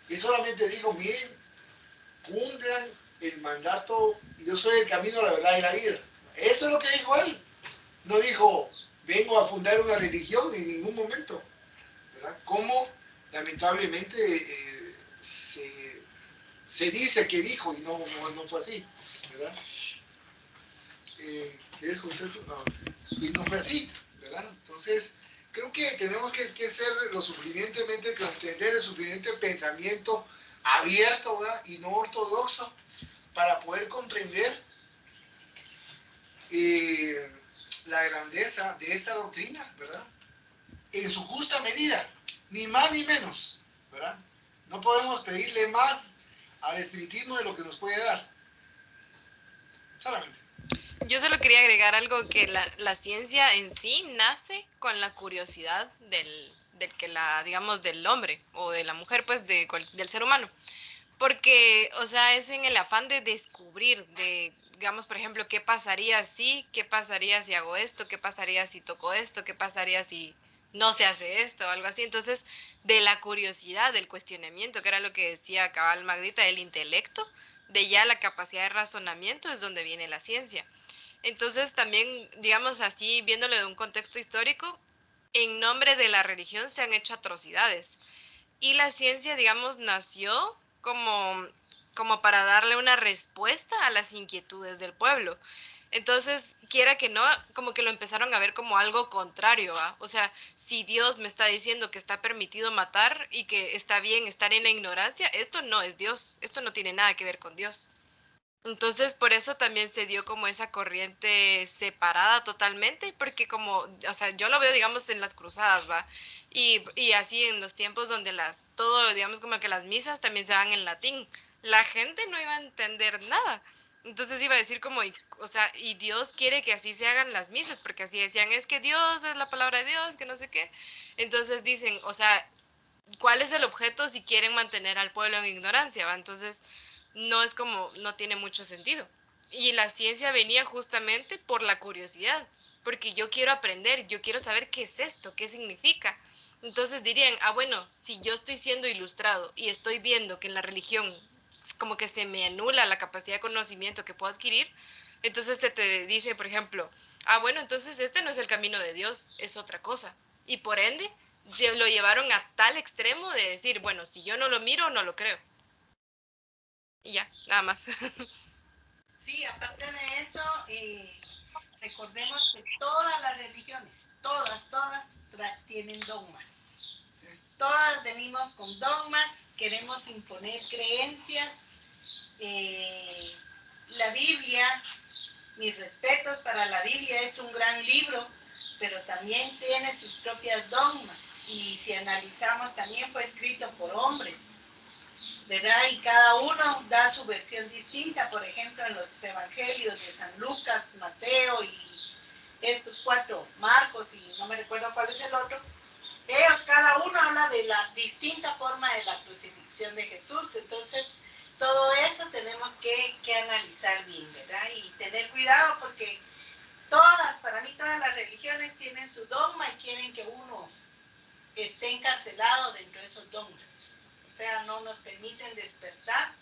Él solamente dijo, miren, cumplan el mandato, yo soy el camino, la verdad y la vida. Eso es lo que dijo Él. No dijo, vengo a fundar una religión en ningún momento, ¿verdad? Como lamentablemente se dice que dijo y no fue así, ¿verdad? ¿Qué es concepto? No, y no fue así, ¿verdad? Entonces, creo que tenemos que ser lo suficientemente, entender el suficiente pensamiento abierto, ¿verdad? Y no ortodoxo para poder comprender la grandeza de esta doctrina, ¿verdad? En su justa medida, ni más ni menos, ¿verdad? No podemos pedirle más al espiritismo de lo que nos puede dar. Solamente. Yo solo quería agregar algo, que la ciencia en sí nace con la curiosidad digamos, del hombre o de la mujer, pues, del ser humano. Porque, o sea, es en el afán de descubrir, digamos, por ejemplo, qué pasaría si hago esto, qué pasaría si toco esto, qué pasaría si no se hace esto, o algo así. Entonces, de la curiosidad, del cuestionamiento, que era lo que decía cabal Magdita, el intelecto, de ya la capacidad de razonamiento es donde viene la ciencia. Entonces, también, digamos así, viéndolo de un contexto histórico, en nombre de la religión se han hecho atrocidades. Y la ciencia, digamos, nació como para darle una respuesta a las inquietudes del pueblo. Entonces, quiera que no, como que lo empezaron a ver como algo contrario, ¿va? O sea, si Dios me está diciendo que está permitido matar y que está bien estar en la ignorancia, esto no es Dios, esto no tiene nada que ver con Dios. Entonces, por eso también se dio como esa corriente separada totalmente, porque como, o sea, yo lo veo, digamos, en las cruzadas, ¿va? Y así en los tiempos donde todo, digamos, como que las misas también se dan en latín. La gente no iba a entender nada. Entonces iba a decir como, o sea, y Dios quiere que así se hagan las misas, porque así decían, es que Dios es la palabra de Dios, que no sé qué. Entonces dicen, o sea, ¿cuál es el objeto si quieren mantener al pueblo en ignorancia, ¿va? Entonces, no tiene mucho sentido. Y la ciencia venía justamente por la curiosidad, porque yo quiero aprender, yo quiero saber qué es esto, qué significa. Entonces dirían, bueno, si yo estoy siendo ilustrado y estoy viendo que en la religión como que se me anula la capacidad de conocimiento que puedo adquirir, entonces se te dice, por ejemplo, bueno, entonces este no es el camino de Dios, es otra cosa. Y por ende, lo llevaron a tal extremo de decir, bueno, si yo no lo miro, no lo creo. Y ya, nada más. Sí, aparte de eso, recordemos que todas las religiones, todas, tienen dogmas. Todas venimos con dogmas, queremos imponer creencias. La Biblia, mis respetos para la Biblia, es un gran libro, pero también tiene sus propias dogmas. Y si analizamos, también fue escrito por hombres, ¿verdad? Y cada uno da su versión distinta. Por ejemplo, en los evangelios de San Lucas, Mateo y estos 4, Marcos, y no me recuerdo cuál es el otro, ellos cada uno habla de la distinta forma de la crucifixión de Jesús. Entonces, todo eso tenemos que analizar bien, ¿verdad? Y tener cuidado porque para mí todas las religiones tienen su dogma y quieren que uno esté encarcelado dentro de esos dogmas. O sea, no nos permiten despertar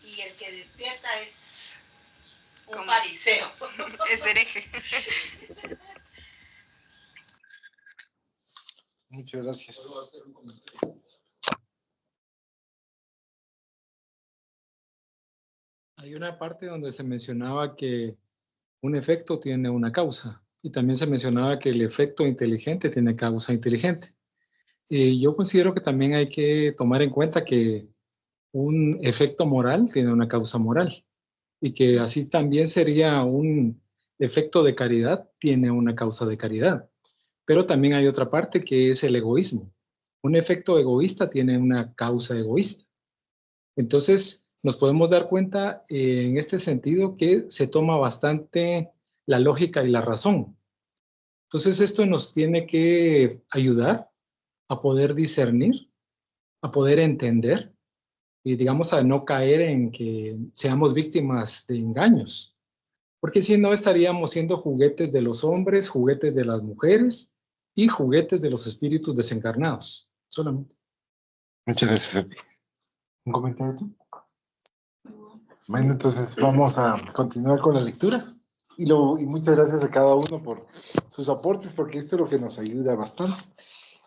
y el que despierta es un fariseo. Es hereje. Muchas gracias. Hay una parte donde se mencionaba que un efecto tiene una causa y también se mencionaba que el efecto inteligente tiene causa inteligente. Yo considero que también hay que tomar en cuenta que un efecto moral tiene una causa moral y que así también sería un efecto de caridad tiene una causa de caridad. Pero también hay otra parte que es el egoísmo. Un efecto egoísta tiene una causa egoísta. Entonces, nos podemos dar cuenta en este sentido que se toma bastante la lógica y la razón. Entonces, esto nos tiene que ayudar a poder discernir, a poder entender y, digamos, a no caer en que seamos víctimas de engaños. Porque si no, estaríamos siendo juguetes de los hombres, juguetes de las mujeres y juguetes de los espíritus desencarnados, solamente. Muchas gracias, Epi. ¿Un comentario tú? Bueno, entonces vamos a continuar con la lectura. Y muchas gracias a cada uno por sus aportes, porque esto es lo que nos ayuda bastante.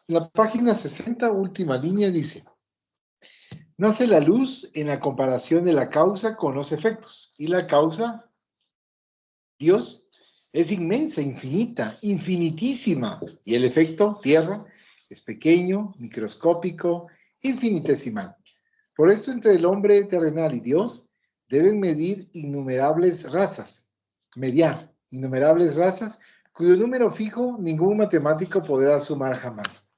En la página 60, última línea, dice: nace la luz en la comparación de la causa con los efectos. Y la causa, Dios, es inmensa, infinita, infinitísima. Y el efecto, tierra, es pequeño, microscópico, infinitesimal. Por esto, entre el hombre terrenal y Dios, deben mediar innumerables razas, cuyo número fijo ningún matemático podrá sumar jamás.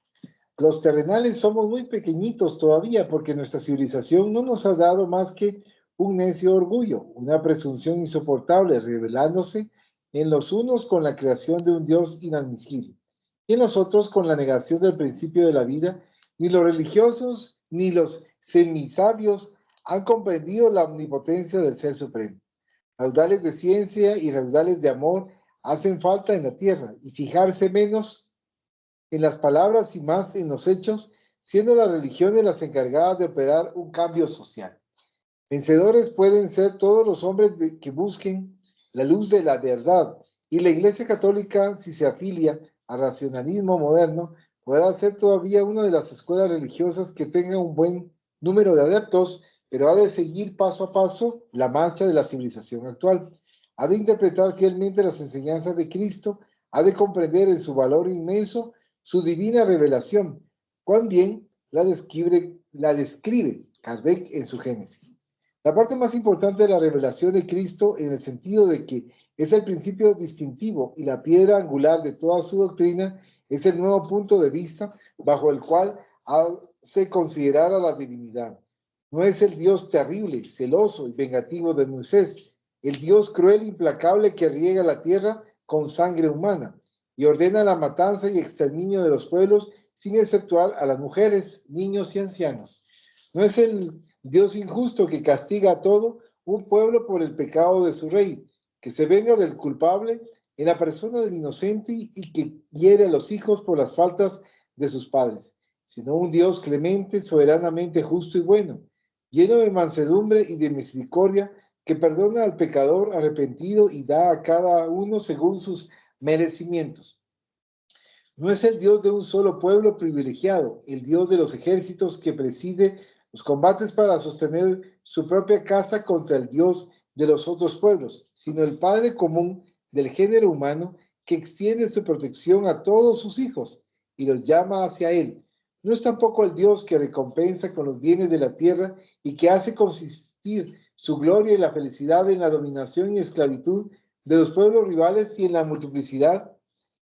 Los terrenales somos muy pequeñitos todavía, porque nuestra civilización no nos ha dado más que un necio orgullo, una presunción insoportable, revelándose en los unos con la creación de un Dios inadmisible, y en los otros con la negación del principio de la vida. Ni los religiosos ni los semisabios han comprendido la omnipotencia del Ser Supremo. Raudales de ciencia y raudales de amor hacen falta en la tierra, y fijarse menos en las palabras y más en los hechos, siendo las religiones las encargadas de operar un cambio social. Vencedores pueden ser todos los hombres que busquen la luz de la verdad, y la Iglesia Católica, si se afilia al racionalismo moderno, podrá ser todavía una de las escuelas religiosas que tenga un buen número de adeptos, pero ha de seguir paso a paso la marcha de la civilización actual. Ha de interpretar fielmente las enseñanzas de Cristo, ha de comprender en su valor inmenso su divina revelación, cuán bien la describe Kardec en su Génesis. La parte más importante de la revelación de Cristo, en el sentido de que es el principio distintivo y la piedra angular de toda su doctrina, es el nuevo punto de vista bajo el cual hace considerar a la divinidad. No es el Dios terrible, celoso y vengativo de Moisés, el Dios cruel e implacable que riega la tierra con sangre humana y ordena la matanza y exterminio de los pueblos sin exceptuar a las mujeres, niños y ancianos. No es el Dios injusto que castiga a todo un pueblo por el pecado de su rey, que se venga del culpable en la persona del inocente y que hiere a los hijos por las faltas de sus padres, sino un Dios clemente, soberanamente justo y bueno, lleno de mansedumbre y de misericordia, que perdona al pecador arrepentido y da a cada uno según sus merecimientos. No es el Dios de un solo pueblo privilegiado, el Dios de los ejércitos que preside los combates para sostener su propia casa contra el Dios de los otros pueblos, sino el Padre común del género humano que extiende su protección a todos sus hijos y los llama hacia él. No es tampoco el Dios que recompensa con los bienes de la tierra y que hace consistir su gloria y la felicidad en la dominación y esclavitud de los pueblos rivales y en la multiplicidad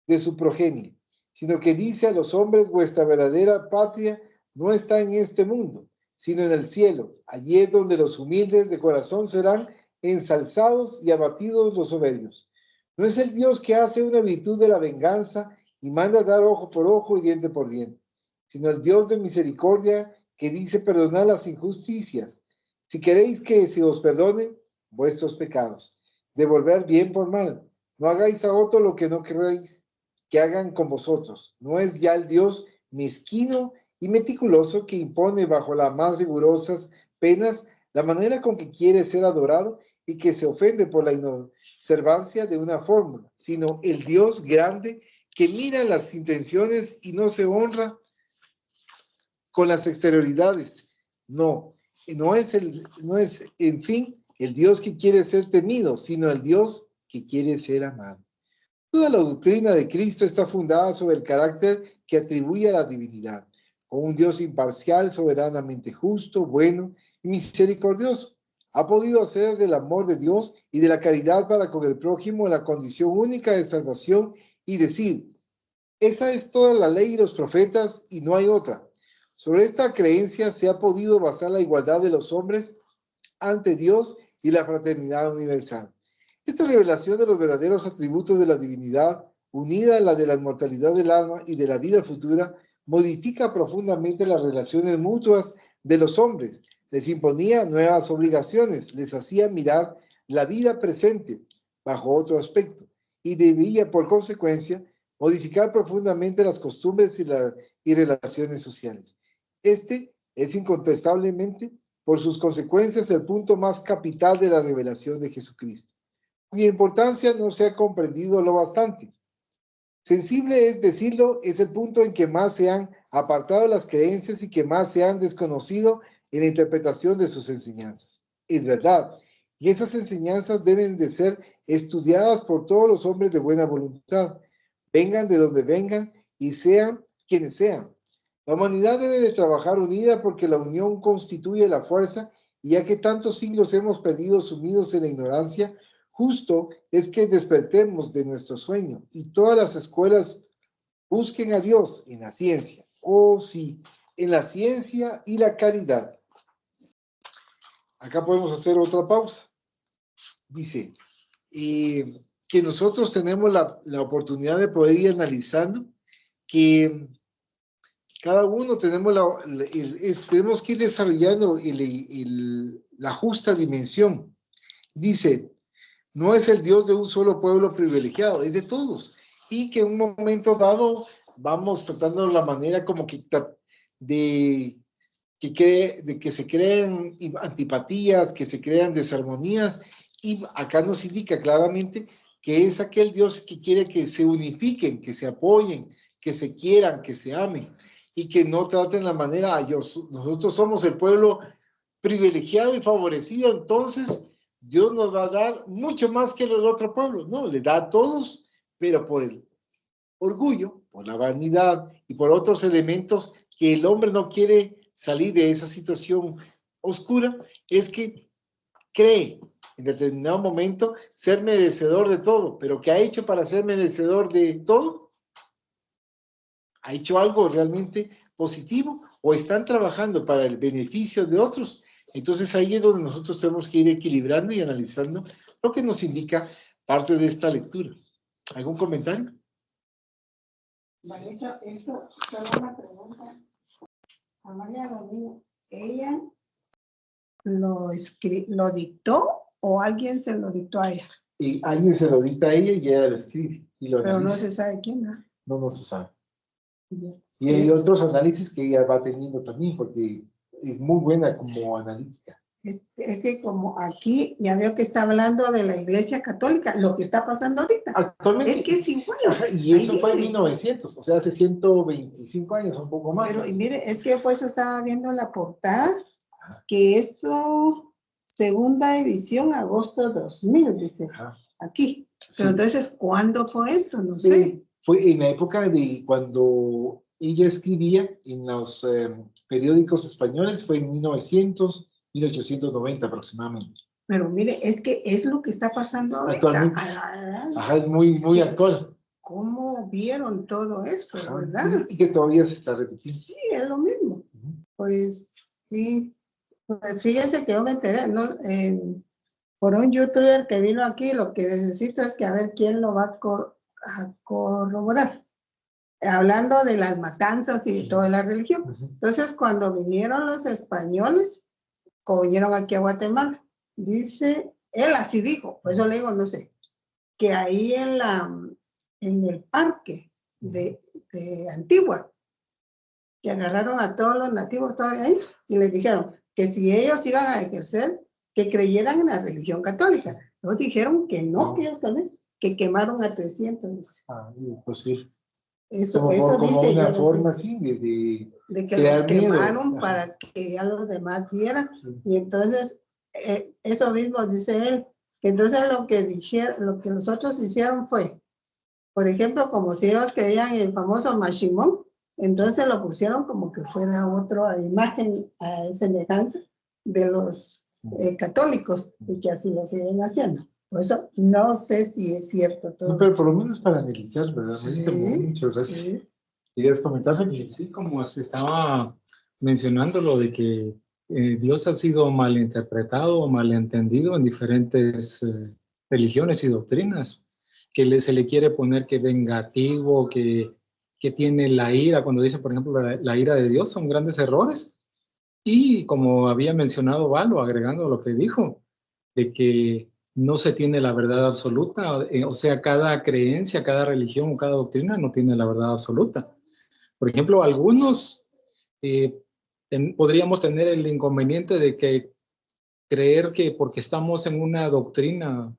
de su progenie, sino que dice a los hombres: vuestra verdadera patria no está en este mundo, sino en el cielo. Allí es donde los humildes de corazón serán ensalzados y abatidos los soberbios. No es el Dios que hace una virtud de la venganza y manda dar ojo por ojo y diente por diente, sino el Dios de misericordia que dice perdonar las injusticias. Si queréis que se os perdonen vuestros pecados, devolver bien por mal. No hagáis a otro lo que no queréis que hagan con vosotros. No es ya el Dios mezquino y meticuloso que impone bajo las más rigurosas penas la manera con que quiere ser adorado y que se ofende por la inobservancia de una fórmula, sino el Dios grande que mira las intenciones y no se honra con las exterioridades. No es en fin el Dios que quiere ser temido, sino el Dios que quiere ser amado. Toda la doctrina de Cristo está fundada sobre el carácter que atribuye a la divinidad, con un Dios imparcial, soberanamente justo, bueno y misericordioso. Ha podido hacer del amor de Dios y de la caridad para con el prójimo la condición única de salvación y decir: Esa es toda la ley y los profetas y no hay otra. Sobre esta creencia se ha podido basar la igualdad de los hombres ante Dios y la fraternidad universal. Esta revelación de los verdaderos atributos de la divinidad, unida a la de la inmortalidad del alma y de la vida futura, modifica profundamente las relaciones mutuas de los hombres, les imponía nuevas obligaciones, les hacía mirar la vida presente bajo otro aspecto y debía, por consecuencia, modificar profundamente las costumbres y relaciones sociales. Este es incontestablemente, por sus consecuencias, el punto más capital de la revelación de Jesucristo, cuya importancia no se ha comprendido lo bastante. Sensible es decirlo, es el punto en que más se han apartado las creencias y que más se han desconocido en la interpretación de sus enseñanzas. Es verdad, y esas enseñanzas deben de ser estudiadas por todos los hombres de buena voluntad, vengan de donde vengan y sean quienes sean. La humanidad debe de trabajar unida porque la unión constituye la fuerza y ya que tantos siglos hemos perdido sumidos en la ignorancia, justo es que despertemos de nuestro sueño y todas las escuelas busquen a Dios en la ciencia. Oh sí, en la ciencia y la caridad. Acá podemos hacer otra pausa. Dice que nosotros tenemos la oportunidad de poder ir analizando que cada uno tenemos, tenemos que ir desarrollando la justa dimensión. Dice, no es el Dios de un solo pueblo privilegiado, es de todos. Y que en un momento dado vamos tratando la manera como que de que se crean antipatías, que se crean desarmonías. Y acá nos indica claramente que es aquel Dios que quiere que se unifiquen, que se apoyen, que se quieran, que se amen. Y que no traten la manera, nosotros somos el pueblo privilegiado y favorecido, entonces Dios nos va a dar mucho más que el otro pueblo. No, le da a todos, pero por el orgullo, por la vanidad y por otros elementos que el hombre no quiere salir de esa situación oscura, es que cree en determinado momento ser merecedor de todo, pero ¿qué ha hecho para ser merecedor de todo? ¿Ha hecho algo realmente positivo o están trabajando para el beneficio de otros? Entonces ahí es donde nosotros tenemos que ir equilibrando y analizando lo que nos indica parte de esta lectura. ¿Algún comentario? Vanessa, esto solo una pregunta. Amalia Domínguez, ¿ella lo dictó o alguien se lo dictó a ella? Y alguien se lo dicta a ella y ella lo escribe y lo Pero analiza. no se sabe quién, ¿no? No se sabe. Bien. Y hay otros análisis que ella va teniendo también, porque es muy buena como analítica. Es que como aquí ya veo que está hablando de la Iglesia Católica, lo que está pasando ahorita. Actualmente. Es que es igual. Ajá, y eso fue en 1900, o sea, hace 125 años, un poco más. Pero y mire, es que pues yo estaba viendo la portada, que esto, segunda edición, agosto 2000, dice, aquí. Pero Sí. entonces, ¿cuándo fue esto? No sé. Fue en la época de cuando ella escribía en los periódicos españoles, fue en 1900, 1890 aproximadamente. Pero mire, es que es lo que está pasando ahorita. Actualmente. Ajá, es muy actual. ¿Cómo vieron todo eso, Ajá, verdad? y que todavía se está repitiendo. Sí, es lo mismo. Pues sí. Pues fíjense que yo me enteré, ¿no? Por un youtuber que vino aquí, lo que necesito es que a ver quién lo va a corroborar. Hablando de las matanzas y de toda la religión. Entonces, cuando vinieron los españoles, vinieron aquí a Guatemala, dice, él así dijo, pues yo le digo, no sé, que ahí en el parque de Antigua, que agarraron a todos los nativos todavía ahí y les dijeron que si ellos iban a ejercer, que creyeran en la religión católica. Ellos dijeron que no, que ellos también, que quemaron a 300. Dice. Pues sí. Eso como dice una yo, forma así de que los quemaron miedo. para que ya los demás vieran. Sí. Y entonces, eso mismo dice él, que entonces lo que nosotros hicieron fue, por ejemplo, como si ellos creían en el famoso Mashimón, entonces lo pusieron como que fuera otra imagen a semejanza de los católicos y que así lo siguen haciendo. Por eso no sé si es cierto todo. No, pero por lo menos para analizar, ¿verdad? Sí, Muchas gracias. sí. ¿Querías comentarme? Sí, como se estaba mencionando lo de que Dios ha sido malinterpretado o malentendido en diferentes religiones y doctrinas, que se le quiere poner que vengativo, que tiene la ira, cuando dicen, por ejemplo, la ira de Dios, son grandes errores. Y como había mencionado Valo, agregando lo que dijo, de que no se tiene la verdad absoluta, o sea, cada creencia, cada religión o cada doctrina no tiene la verdad absoluta. Por ejemplo, algunos podríamos tener el inconveniente de que creer que porque estamos en una doctrina,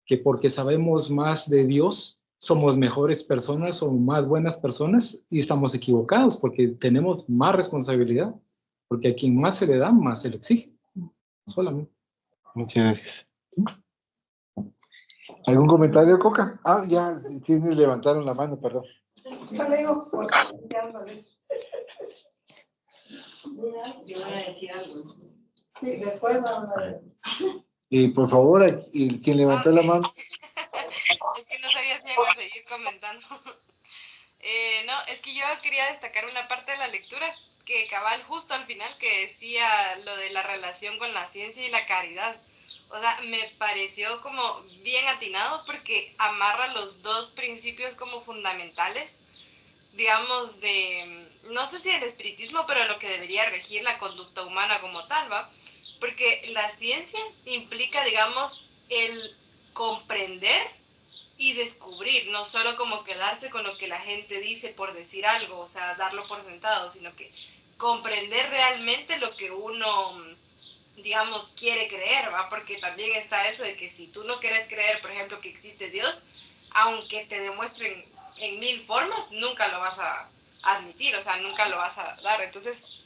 que porque sabemos más de Dios, somos mejores personas o más buenas personas, y estamos equivocados porque tenemos más responsabilidad, porque a quien más se le da, más se le exige. Solamente. Muchas gracias. ¿Sí? ¿Algún comentario, Coca? Ah, ya, levantaron la mano, perdón. Yo le digo, Yo voy a decir algo después. sí, después va a hablar. Por favor, quien levantó la mano. Es que no sabía si iban a seguir comentando. No, es que yo quería destacar una parte de la lectura, que cabal justo al final, que decía lo de la relación con la ciencia y la caridad. O sea, me pareció como bien atinado porque amarra los dos principios como fundamentales, digamos, no sé si el espiritismo, pero lo que debería regir la conducta humana como tal, ¿va? Porque la ciencia implica, digamos, el comprender y descubrir, no solo como quedarse con lo que la gente dice por decir algo, o sea, darlo por sentado, sino que comprender realmente lo que uno, digamos, quiere creer, ¿va? Porque también está eso de que si tú no quieres creer, por ejemplo, que existe Dios, aunque te demuestren en 1000 formas, nunca lo vas a admitir, o sea, nunca lo vas a dar. Entonces,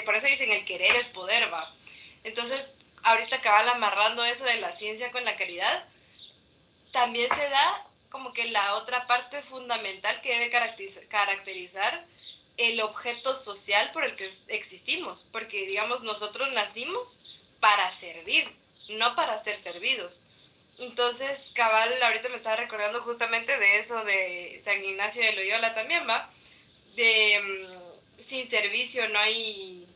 por eso dicen el querer es poder, ¿va? Entonces, ahorita cabal amarrando eso de la ciencia con la caridad, también se da como que la otra parte fundamental que debe caracterizar el objeto social por el que existimos, porque digamos nosotros nacimos para servir, no para ser servidos. Entonces, cabal, ahorita me estaba recordando justamente de eso de San Ignacio de Loyola también, ¿va? De sin servicio no hay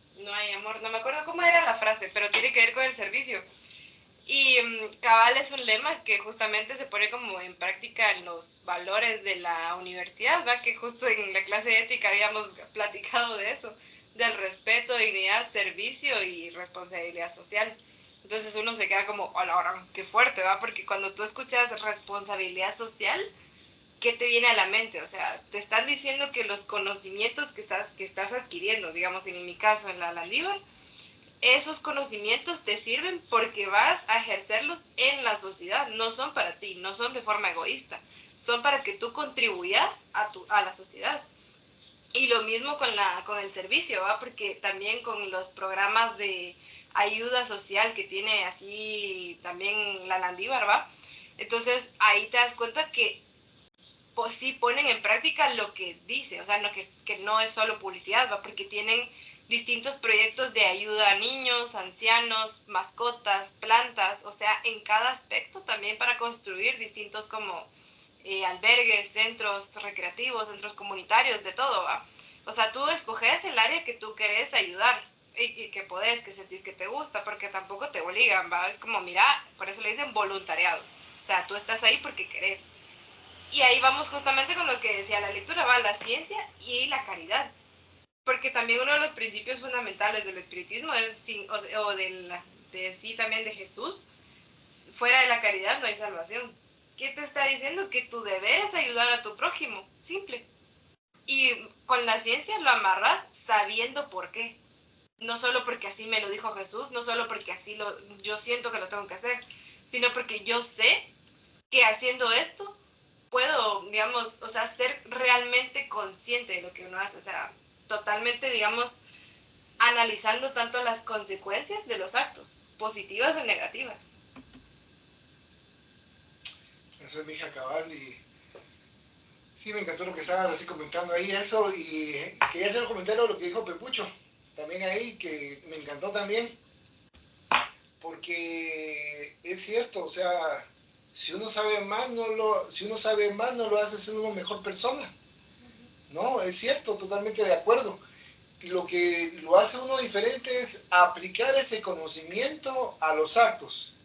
amor, no me acuerdo cómo era la frase, pero tiene que ver con el servicio. Y cabal es un lema que justamente se pone como en práctica en los valores de la universidad, ¿va? Que justo en la clase de ética habíamos platicado de eso, del respeto, dignidad, servicio y responsabilidad social. Entonces uno se queda como, hola, qué fuerte, ¿va? Porque cuando tú escuchas responsabilidad social, ¿qué te viene a la mente? O sea, te están diciendo que los conocimientos que estás adquiriendo, digamos en mi caso en la Landívar, esos conocimientos te sirven porque vas a ejercerlos en la sociedad, no son para ti, no son de forma egoísta, son para que tú contribuyas a la sociedad. Y lo mismo con el servicio, ¿va? Porque también con los programas de ayuda social que tiene así también la Landívar, ¿va? Entonces ahí te das cuenta que pues sí ponen en práctica lo que dice, o sea, no, que no es solo publicidad, ¿va? Porque tienen distintos proyectos de ayuda a niños, ancianos, mascotas, plantas, o sea, en cada aspecto también para construir distintos como albergues, centros recreativos, centros comunitarios, de todo, ¿va? O sea, tú escoges el área que tú querés ayudar y que podés, que sentís que te gusta, porque tampoco te obligan, ¿va? Es como, mira, por eso le dicen voluntariado, o sea, tú estás ahí porque querés. Y ahí vamos justamente con lo que decía la lectura, va la ciencia y la caridad. Porque también uno de los principios fundamentales del espiritismo es, sí también de Jesús, fuera de la caridad no hay salvación. ¿Qué te está diciendo? Que tu deber es ayudar a tu prójimo, simple. Y con la ciencia lo amarras sabiendo por qué. No solo porque así me lo dijo Jesús, no solo porque así yo siento que lo tengo que hacer, sino porque yo sé que haciendo esto puedo, digamos, o sea, ser realmente consciente de lo que uno hace, o sea, totalmente, digamos, analizando tanto las consecuencias de los actos, positivas o negativas. Eso es mi hija cabal y sí me encantó lo que estabas así comentando ahí eso y quería hacer un comentario de lo que dijo Pepucho, también ahí, que me encantó también, porque es cierto, o sea, Si uno sabe más, no lo hace ser una mejor persona. No, es cierto, totalmente de acuerdo. Y lo que lo hace uno diferente es aplicar ese conocimiento a los actos.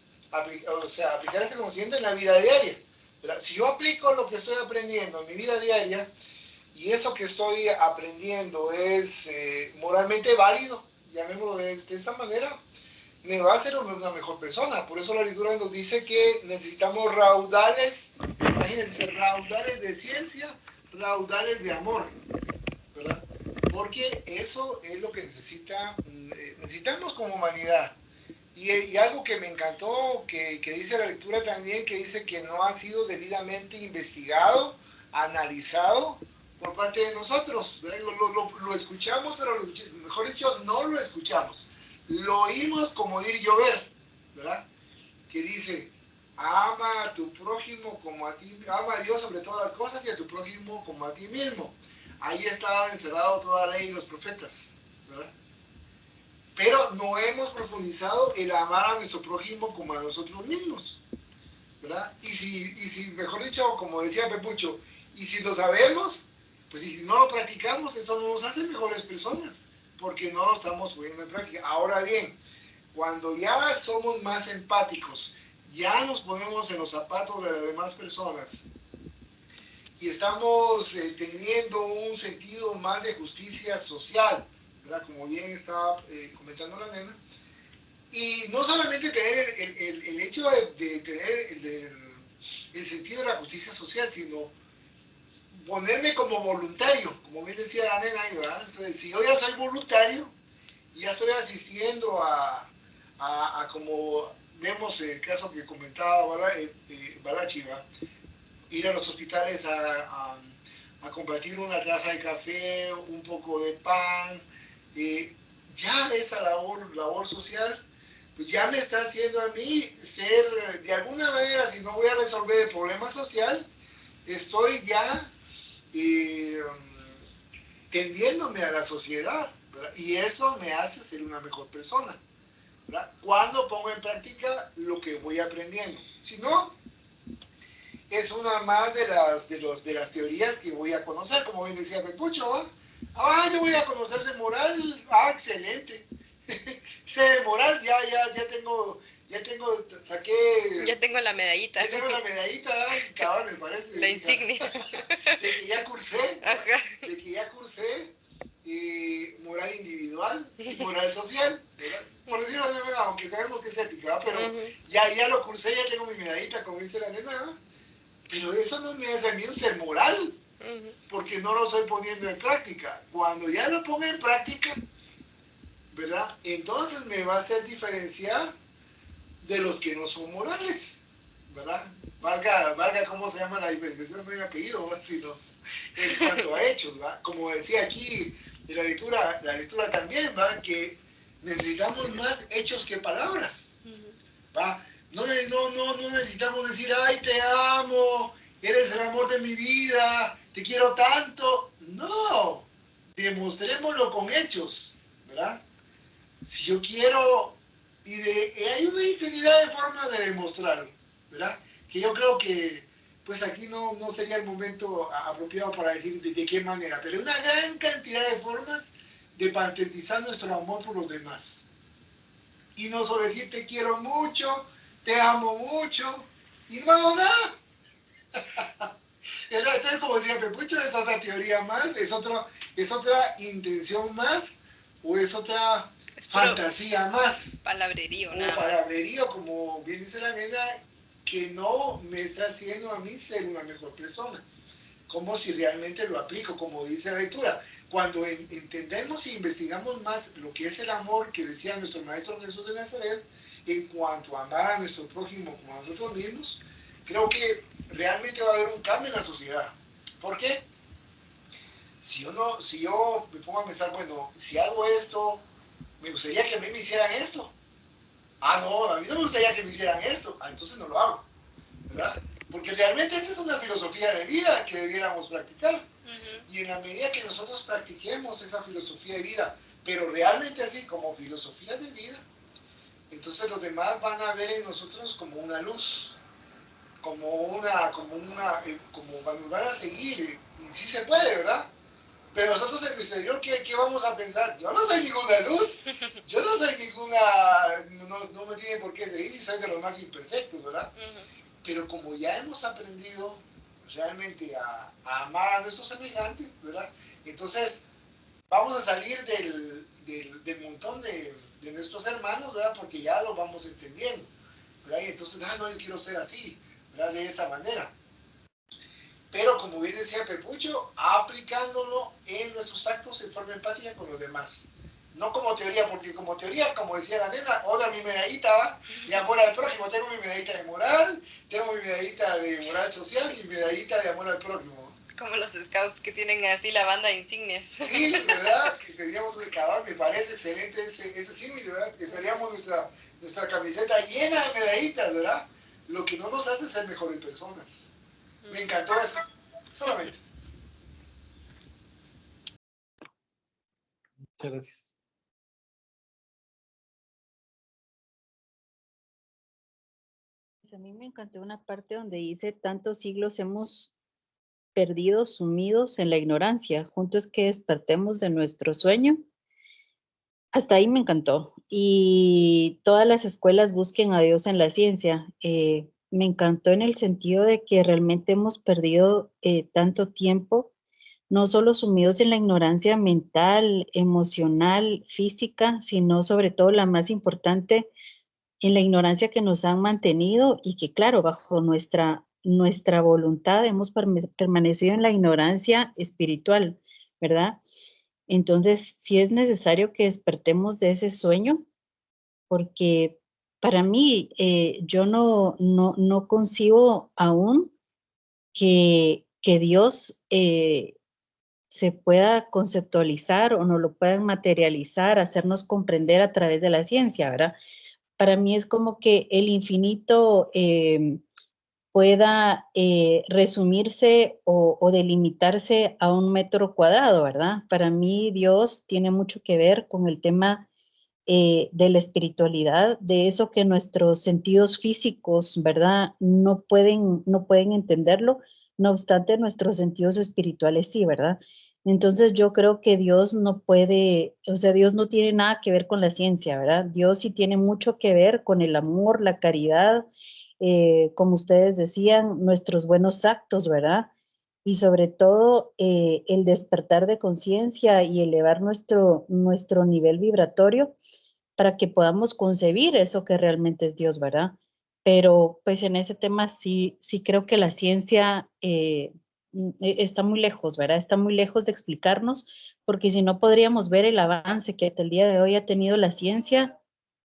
O sea, aplicar ese conocimiento en la vida diaria. ¿Verdad? Si yo aplico lo que estoy aprendiendo en mi vida diaria, y eso que estoy aprendiendo es moralmente válido, llamémoslo de esta manera, me va a hacer una mejor persona. Por eso la lectura nos dice que necesitamos raudales, imagínense, raudales de ciencia, raudales de amor, ¿verdad? Porque eso es lo que necesitamos como humanidad. Y algo que me encantó, que dice la lectura también, que dice que no ha sido debidamente investigado, analizado por parte de nosotros. Lo escuchamos, pero mejor dicho, no lo escuchamos. Lo oímos como ir llover, ¿verdad? Que dice, ama a tu prójimo como a ti, ama a Dios sobre todas las cosas y a tu prójimo como a ti mismo. Ahí estaba encerrado toda la ley y los profetas, ¿verdad? Pero no hemos profundizado el amar a nuestro prójimo como a nosotros mismos, ¿verdad? Y si mejor dicho, como decía Pepucho, y si lo sabemos, pues si no lo practicamos, eso no nos hace mejores personas, porque no lo estamos poniendo en práctica. Ahora bien, cuando ya somos más empáticos, ya nos ponemos en los zapatos de las demás personas y estamos teniendo un sentido más de justicia social, ¿verdad? Como bien estaba comentando la nena, y no solamente tener el hecho de tener el sentido de la justicia social, sino ponerme como voluntario, como bien decía la nena, ¿verdad? Entonces, si yo ya soy voluntario, ya estoy asistiendo a como vemos el caso que comentaba Balachi, ¿verdad? Ir a los hospitales a compartir una taza de café, un poco de pan, ya esa labor social, pues ya me está haciendo a mí ser, de alguna manera, si no voy a resolver el problema social, estoy ya tendiéndome a la sociedad, ¿verdad? Y eso me hace ser una mejor persona, ¿verdad? Cuando pongo en práctica lo que voy aprendiendo. Si no, es una más de las teorías que voy a conocer, como bien decía Pepucho, ¿va? Yo voy a conocer de moral, excelente. Sé de moral, ya tengo, saqué... Ya tengo la medallita. Ya tengo la medallita, cabal, me parece. La insignia. De que ya cursé, Ajá. de que ya cursé moral individual y moral social, ¿verdad? Por decirlo de verdad, aunque sabemos que es ética, pero ya lo cursé, ya tengo mi medallita, como dice la nena, ¿verdad? Pero eso no me hace a mí un ser moral, porque no lo estoy poniendo en práctica. Cuando ya lo ponga en práctica, ¿verdad? Entonces me va a hacer diferenciar de los que no son morales, ¿verdad? Valga cómo se llama la diferenciación, no en apellido, sino en cuanto a hechos, ¿verdad? Como decía aquí en la lectura también, ¿verdad? Que necesitamos más hechos que palabras, ¿verdad? No necesitamos decir, ay, te amo, eres el amor de mi vida, te quiero tanto. No, demostrémoslo con hechos, ¿verdad? Si yo quiero, hay una infinidad de formas de demostrarlo, ¿verdad? Que yo creo que, pues aquí no sería el momento apropiado para decir de qué manera, pero hay una gran cantidad de formas de patentizar nuestro amor por los demás. Y no solo decir te quiero mucho, te amo mucho, y no hago nada. Entonces, como decía Pepucho, es otra teoría más, es otra intención más, o es otra fantasía más. Palabrerío, o nada palabrerío, como bien dice la nena, que no me está haciendo a mí ser una mejor persona. Como si realmente lo aplico, como dice la lectura. Cuando entendemos e investigamos más lo que es el amor que decía nuestro Maestro Jesús de Nazaret, en cuanto a amar a nuestro prójimo como a nosotros mismos, creo que realmente va a haber un cambio en la sociedad. ¿Por qué? Si yo me pongo a pensar, bueno, si hago esto, me gustaría que a mí me hicieran esto. No, a mí no me gustaría que me hicieran esto. Entonces no lo hago, ¿verdad? Porque realmente esta es una filosofía de vida que debiéramos practicar. Y en la medida que nosotros practiquemos esa filosofía de vida, pero realmente así como filosofía de vida, entonces los demás van a ver en nosotros como una luz. como nos van a seguir, y sí se puede, ¿verdad? Pero nosotros en el exterior, ¿qué vamos a pensar? Yo no soy ninguna luz, yo no soy ninguna, no me tiene por qué seguir si soy de los más imperfectos, ¿verdad? Pero como ya hemos aprendido realmente a amar a nuestros semejantes, ¿verdad? Entonces vamos a salir del montón de nuestros hermanos, ¿verdad? Porque ya lo vamos entendiendo, ¿verdad? Y entonces, no, yo quiero ser así, ¿verdad? De esa manera. Pero como bien decía Pepucho, aplicándolo en nuestros actos en forma empática con los demás. No como teoría, porque como teoría, como decía la nena, otra mi medallita, ¿va? Mi amor al prójimo, tengo mi medallita de moral, tengo mi medallita de moral social y mi medallita de amor al prójimo. Como los scouts que tienen así la banda de insignias. Sí, ¿verdad? Que teníamos que acabar, me parece excelente ese símil, ¿verdad? Que seríamos nuestra camiseta llena de medallitas, ¿verdad? Lo que no nos hace ser mejores personas. Me encantó eso, solamente. Muchas gracias. A mí me encantó una parte donde dice, tantos siglos hemos perdido sumidos en la ignorancia, juntos que despertemos de nuestro sueño. Hasta ahí me encantó. Y todas las escuelas busquen a Dios en la ciencia. Me encantó en el sentido de que realmente hemos perdido tanto tiempo, no solo sumidos en la ignorancia mental, emocional, física, sino sobre todo la más importante, en la ignorancia que nos han mantenido y que, claro, bajo nuestra voluntad hemos permanecido en la ignorancia espiritual, ¿verdad? Entonces, sí es necesario que despertemos de ese sueño, porque para mí, yo no concibo aún que Dios se pueda conceptualizar o no lo puedan materializar, hacernos comprender a través de la ciencia, ¿verdad? Para mí es como que el infinito pueda resumirse o delimitarse a un metro cuadrado, ¿verdad? Para mí Dios tiene mucho que ver con el tema de la espiritualidad, de eso que nuestros sentidos físicos, ¿verdad? No pueden entenderlo, no obstante nuestros sentidos espirituales sí, ¿verdad? Entonces yo creo que Dios no puede, o sea, Dios no tiene nada que ver con la ciencia, ¿verdad? Dios sí tiene mucho que ver con el amor, la caridad, como ustedes decían, nuestros buenos actos, ¿verdad? Y sobre todo el despertar de conciencia y elevar nuestro nivel vibratorio para que podamos concebir eso que realmente es Dios, ¿verdad? Pero pues en ese tema sí creo que la ciencia está muy lejos, ¿verdad? Está muy lejos de explicarnos, porque si no podríamos ver el avance que hasta el día de hoy ha tenido la ciencia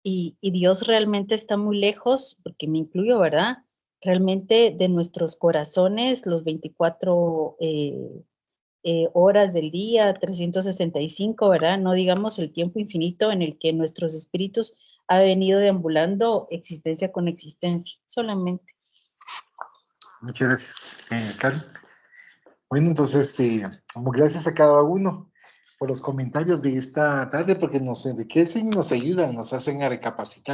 y Dios realmente está muy lejos, porque me incluyo, ¿verdad? Realmente de nuestros corazones, los 24 horas del día, 365, ¿verdad? No digamos el tiempo infinito en el que nuestros espíritus ha venido deambulando existencia con existencia, solamente. Muchas gracias, Karen. Bueno, entonces, como gracias a cada uno por los comentarios de esta tarde, porque nos enriquecen, nos ayudan, nos hacen a recapacitar.